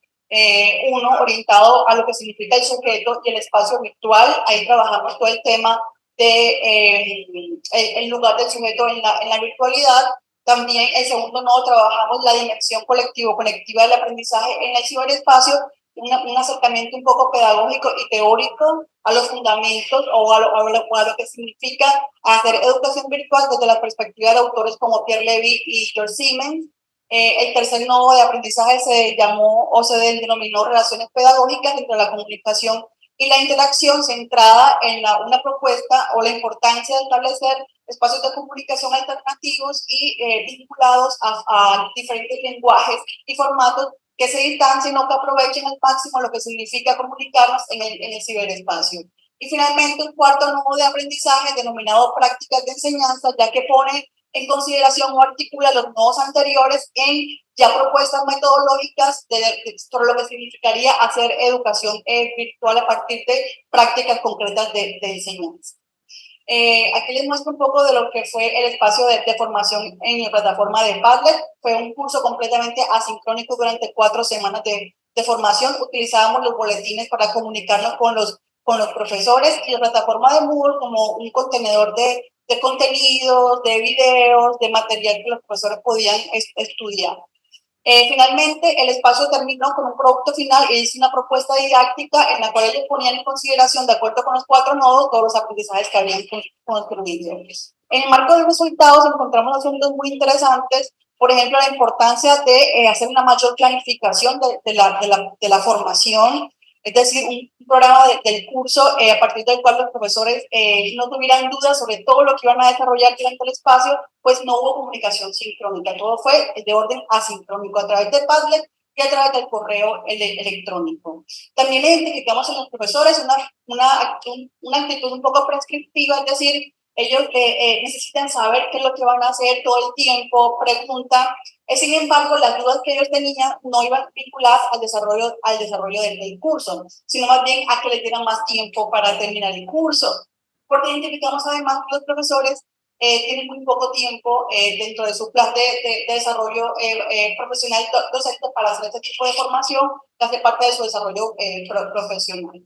uno orientado a lo que significa el sujeto y el espacio virtual. Ahí trabajamos todo el tema de el lugar del sujeto en la virtualidad. También el segundo nodo trabajamos la dimensión colectivo-conectiva del aprendizaje en el ciberespacio, un acercamiento un poco pedagógico y teórico a los fundamentos o a lo que significa hacer educación virtual desde la perspectiva de autores como Pierre Levy y George Siemens. El tercer nodo de aprendizaje se llamó o se denominó relaciones pedagógicas entre la comunicación y la interacción, centrada en una propuesta o la importancia de establecer espacios de comunicación alternativos y vinculados a diferentes lenguajes y formatos que se distancien o que aprovechen al máximo lo que significa comunicarnos en el ciberespacio. Y finalmente, un cuarto nodo de aprendizaje denominado prácticas de enseñanza, ya que pone en consideración o articula los nodos anteriores en ya propuestas metodológicas sobre lo que significaría hacer educación virtual a partir de prácticas concretas de enseñanza. Aquí les muestro un poco de lo que fue el espacio de formación en la plataforma de Padlet. Fue un curso completamente asincrónico durante 4 semanas de formación. Utilizábamos los boletines para comunicarnos con los profesores y la plataforma de Moodle como un contenedor de contenidos, de videos, de material que los profesores podían estudiar. Finalmente, el espacio terminó con un producto final y es una propuesta didáctica en la cual ellos ponían en consideración, de acuerdo con los 4 nodos, todos los aprendizajes que habían construido. En el marco de los resultados encontramos asuntos muy interesantes, por ejemplo, la importancia de hacer una mayor planificación de la formación, es decir, un programa del curso a partir del cual los profesores no tuvieran dudas sobre todo lo que iban a desarrollar durante el espacio, pues no hubo comunicación sincrónica, todo fue de orden asincrónico a través de Padlet y a través del correo electrónico. También identificamos en los profesores una actitud un poco prescriptiva, es decir, ellos necesitan saber qué es lo que van a hacer todo el tiempo, preguntan. Sin embargo, las dudas que ellos tenían no iban vinculadas al desarrollo del curso, sino más bien a que les dieran más tiempo para terminar el curso. Porque identificamos además que los profesores tienen muy poco tiempo dentro de su plan de desarrollo profesional docente para hacer este tipo de formación que hace parte de su desarrollo profesional.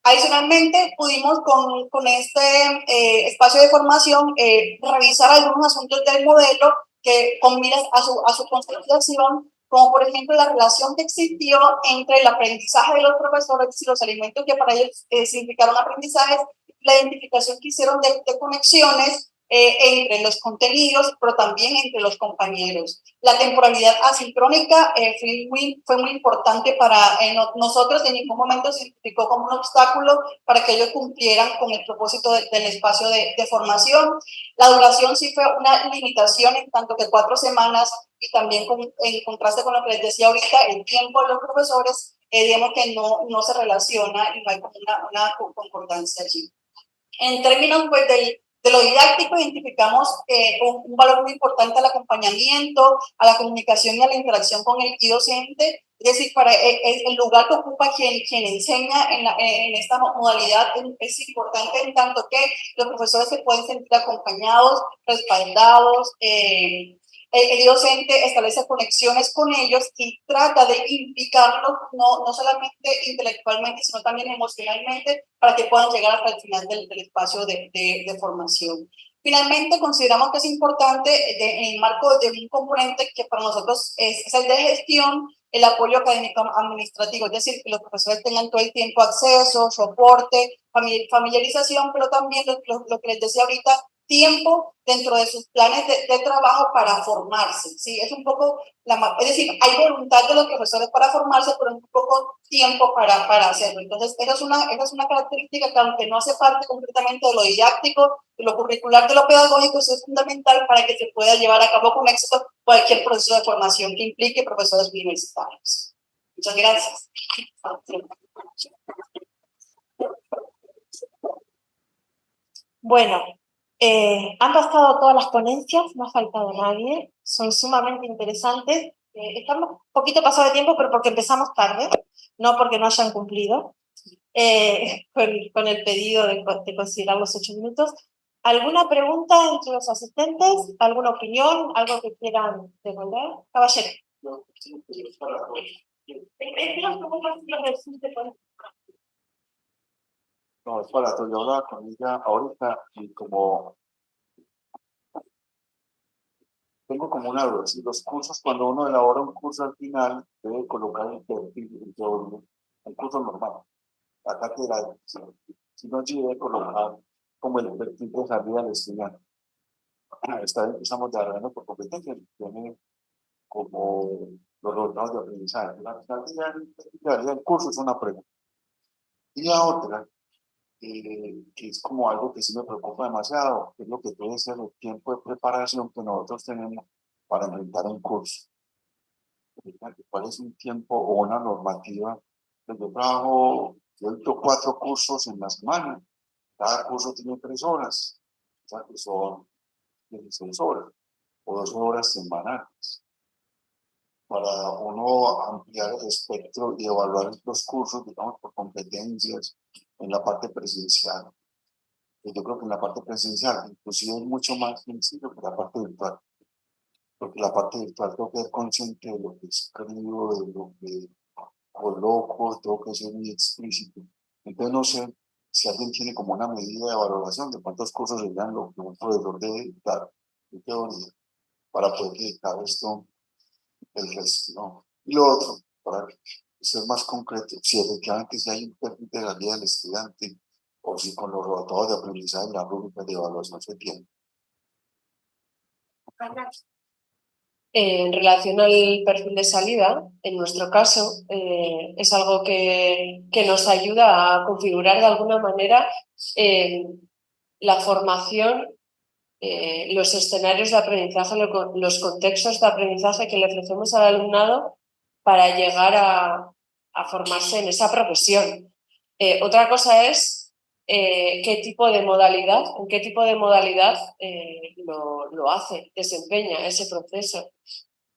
Adicionalmente, pudimos con este espacio de formación revisar algunos asuntos del modelo que con miras a su consolidación, como por ejemplo la relación que existió entre el aprendizaje de los profesores y los elementos que para ellos significaron aprendizajes, la identificación que hicieron de conexiones entre los contenidos, pero también entre los compañeros. La temporalidad asincrónica fue muy importante para nosotros, en ningún momento se identificó como un obstáculo para que ellos cumplieran con el propósito del espacio de formación. La duración sí fue una limitación, en tanto que 4 semanas, y también en contraste con lo que les decía ahorita, el tiempo de los profesores, digamos que no se relaciona y no hay como una concordancia allí. En términos pues, de lo didáctico, identificamos un valor muy importante al acompañamiento, a la comunicación y a la interacción con el docente. Es decir, para el lugar que ocupa quien enseña en esta modalidad es importante en tanto que los profesores se pueden sentir acompañados, respaldados. El docente establece conexiones con ellos y trata de implicarlos no solamente intelectualmente, sino también emocionalmente para que puedan llegar hasta el final del espacio de formación. Finalmente, consideramos que es importante en el marco de un componente que para nosotros es el de gestión, el apoyo académico administrativo, es decir, que los profesores tengan todo el tiempo acceso, soporte, familiarización, pero también lo que les decía ahorita, tiempo dentro de sus planes de trabajo para formarse, ¿sí? Es un poco, es decir, hay voluntad de los profesores para formarse, pero un poco tiempo para hacerlo. Entonces, esa es una característica que aunque no hace parte concretamente de lo didáctico, de lo curricular, de lo pedagógico, eso es fundamental para que se pueda llevar a cabo con éxito cualquier proceso de formación que implique profesores universitarios. Muchas gracias. Bueno, han pasado todas las ponencias, no ha faltado nadie, son sumamente interesantes. Estamos un poquito pasados de tiempo, pero porque empezamos tarde, no porque no hayan cumplido con el pedido de considerar los 8 minutos. ¿Alguna pregunta entre los asistentes? ¿Alguna opinión? ¿Algo que quieran devolver? Caballero. No, es para todo. Yo hablaba con ella ahorita y como tengo como una duda, si los cursos, cuando uno elabora un curso al final, debe colocar el perfil, un curso normal, la cátedra, si no, sí debe colocar como el perfil de salida del estudiante. Estamos dialogando por competencia, tiene como los resultados de aprendizaje. La realidad del curso es una pregunta. Y la otra, que es como algo que sí me preocupa demasiado, es lo que puede ser el tiempo de preparación que nosotros tenemos para enfrentar un curso. ¿Cuál es un tiempo o una normativa? Pues yo dicto 4 cursos en la semana, cada curso tiene 3 horas, o sea que son 16 horas o 2 horas semanales. Para uno ampliar el espectro y evaluar los cursos, digamos, por competencias en la parte presencial. Yo creo que en la parte presencial inclusive es mucho más sencillo que la parte virtual, porque la parte virtual tengo que ser consciente de lo que escribo, de lo que coloco, tengo que ser muy explícito. Entonces no sé si alguien tiene como una medida de valoración de cuántos cursos se dan lo que un profesor debe dictar de teoría para poder dedicar esto el resto, ¿no? Y lo otro, para ser más concreto, si efectivamente si hay un perfil de la vida del estudiante o si con los resultados de aprendizaje y las rúbricas de evaluación se tiene. En relación al perfil de salida, en nuestro caso, es algo que nos ayuda a configurar de alguna manera la formación, los escenarios de aprendizaje, los contextos de aprendizaje que le ofrecemos al alumnado para llegar a formarse en esa profesión. Otra cosa es qué tipo de modalidad, en qué tipo de modalidad lo hace, desempeña ese proceso.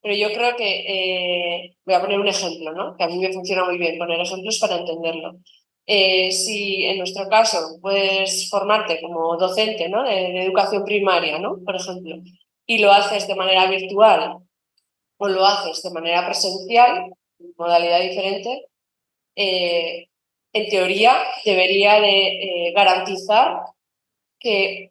Pero yo creo que, voy a poner un ejemplo, ¿no? Que a mí me funciona muy bien poner ejemplos para entenderlo. Si en nuestro caso puedes formarte como docente, ¿no? de educación primaria, ¿no? Por ejemplo, y lo haces de manera virtual o lo haces de manera presencial, modalidad diferente, en teoría debería de garantizar que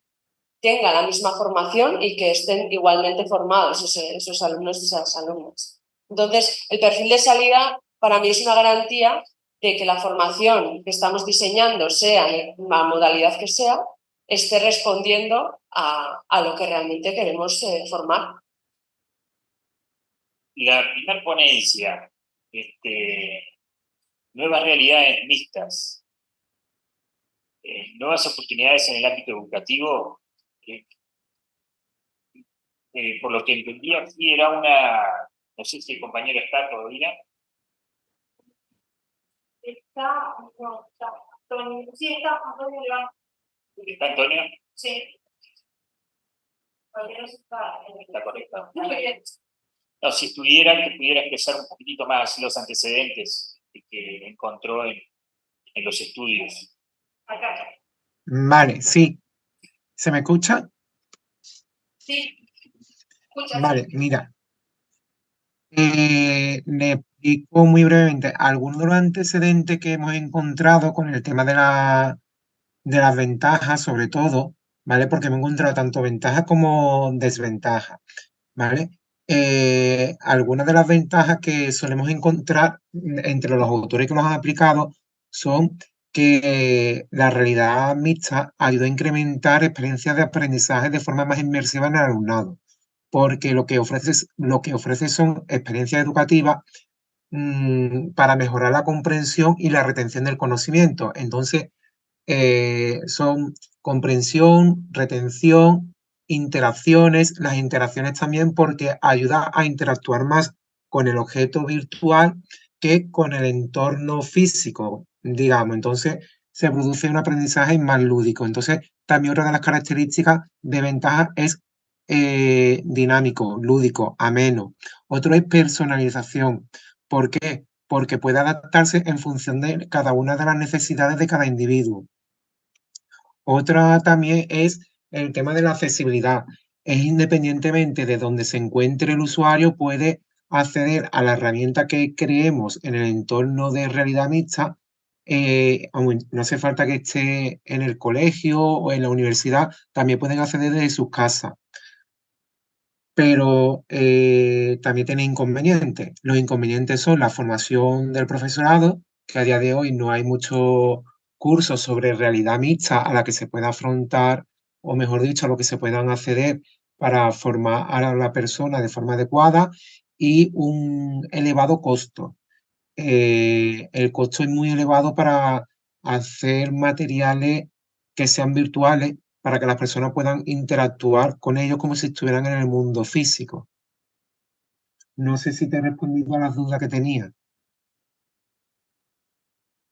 tengan la misma formación y que estén igualmente formados esos alumnos y esas alumnas. Entonces, el perfil de salida para mí es una garantía de que la formación que estamos diseñando, sea en la modalidad que sea, esté respondiendo a lo que realmente queremos formar. La primera ponencia, nuevas realidades mixtas, nuevas oportunidades en el ámbito educativo, por lo que entendí aquí era una, no sé si el compañero está todavía. Está, Antonio. Sí, está Antonio León. ¿Está Antonio? Sí. Está correcto. Muy bien. No, si estuviera, que pudiera expresar un poquitito más los antecedentes que encontró en los estudios. Acá. Vale, sí. ¿Se me escucha? Sí. Escucha. Vale, mira. Le explico muy brevemente algunos de los antecedentes que hemos encontrado con el tema de las ventajas, sobre todo, ¿vale? Porque hemos encontrado tanto ventajas como desventajas, ¿vale? Algunas de las ventajas que solemos encontrar entre los autores que los han aplicado son que la realidad mixta ayuda a incrementar experiencias de aprendizaje de forma más inmersiva en el alumnado, porque lo que ofrece son experiencias educativas para mejorar la comprensión y la retención del conocimiento. Entonces, son comprensión, retención, interacciones, las interacciones también porque ayuda a interactuar más con el objeto virtual que con el entorno físico, digamos. Entonces, se produce un aprendizaje más lúdico. Entonces, también otra de las características de ventaja es dinámico, lúdico, ameno. Otro es personalización. ¿Por qué? Porque puede adaptarse en función de cada una de las necesidades de cada individuo. Otra también es el tema de la accesibilidad. Es independientemente de donde se encuentre el usuario, puede acceder a la herramienta que creemos en el entorno de realidad mixta. No hace falta que esté en el colegio o en la universidad, también pueden acceder desde sus casas. Pero también tiene inconvenientes. Los inconvenientes son la formación del profesorado, que a día de hoy no hay muchos cursos sobre realidad mixta a la que se pueda afrontar, o mejor dicho, a lo que se puedan acceder para formar a la persona de forma adecuada, y un elevado costo. El costo es muy elevado para hacer materiales que sean virtuales para que las personas puedan interactuar con ellos como si estuvieran en el mundo físico. No sé si te he respondido a las dudas que tenía.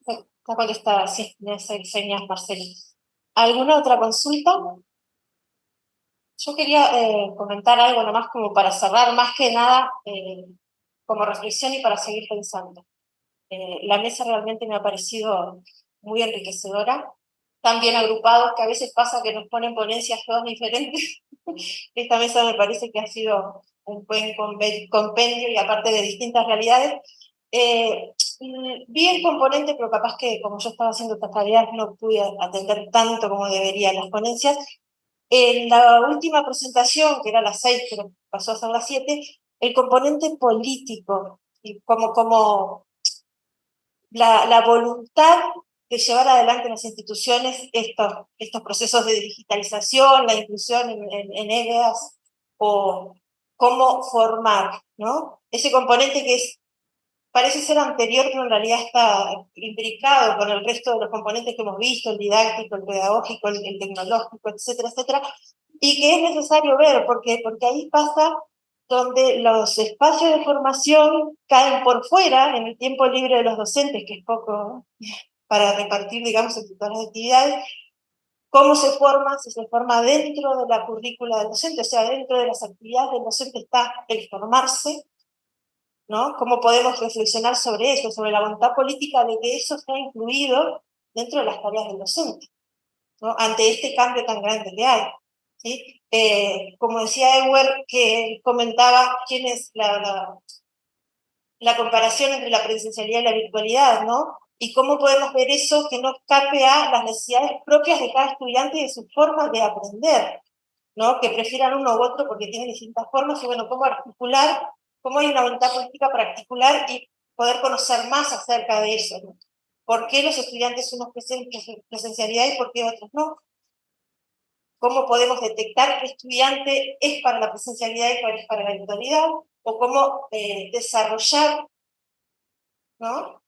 Está contestada, sí, me hace señas Marcelo. ¿Alguna otra consulta? Yo quería comentar algo nomás como para cerrar, más que nada como reflexión y para seguir pensando. La mesa realmente me ha parecido muy enriquecedora, tan bien agrupados que a veces pasa que nos ponen ponencias todas diferentes. Esta mesa me parece que ha sido un buen compendio y aparte de distintas realidades. Vi el componente, pero capaz que como yo estaba haciendo estas tareas no pude atender tanto como debería las ponencias. En la última presentación, que era a las 6, pero pasó a ser las 7, el componente político, y como la voluntad de llevar adelante en las instituciones estos procesos de digitalización, la inclusión en EGAS, o cómo formar, ¿no? Ese componente que parece ser anterior, pero en realidad está imbricado con el resto de los componentes que hemos visto, el didáctico, el pedagógico, el tecnológico, etcétera, etcétera, y que es necesario ver, porque ahí pasa donde los espacios de formación caen por fuera en el tiempo libre de los docentes, que es poco para repartir, digamos, entre todas las actividades. ¿Cómo se forma? Si se forma dentro de la currícula del docente, o sea, dentro de las actividades del docente está el formarse, ¿no? ¿Cómo podemos reflexionar sobre eso, sobre la voluntad política de que eso sea incluido dentro de las tareas del docente, ¿no? Ante este cambio tan grande que hay, ¿sí? Como decía Ewer, que comentaba quién es la comparación entre la presencialidad y la virtualidad, ¿no? Y cómo podemos ver eso que no escape a las necesidades propias de cada estudiante y de sus formas de aprender, ¿no? Que prefieran uno u otro porque tienen distintas formas, y bueno, cómo articular, cómo hay una voluntad política para articular y poder conocer más acerca de eso, ¿no? ¿Por qué los estudiantes unos presencialidad y por qué otros no? ¿Cómo podemos detectar qué estudiante es para la presencialidad y cuál es para la virtualidad? O cómo desarrollar, ¿no?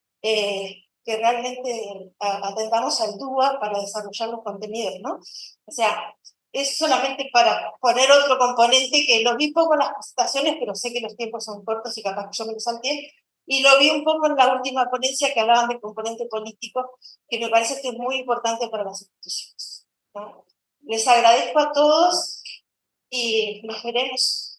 Que realmente atendamos al DUA para desarrollar los contenidos, ¿no? O sea, es solamente para poner otro componente que lo vi poco en las presentaciones, pero sé que los tiempos son cortos y capaz que yo me lo salté, y lo vi un poco en la última ponencia que hablaban del componente político, que me parece que es muy importante para las instituciones, ¿no? Les agradezco a todos y nos veremos.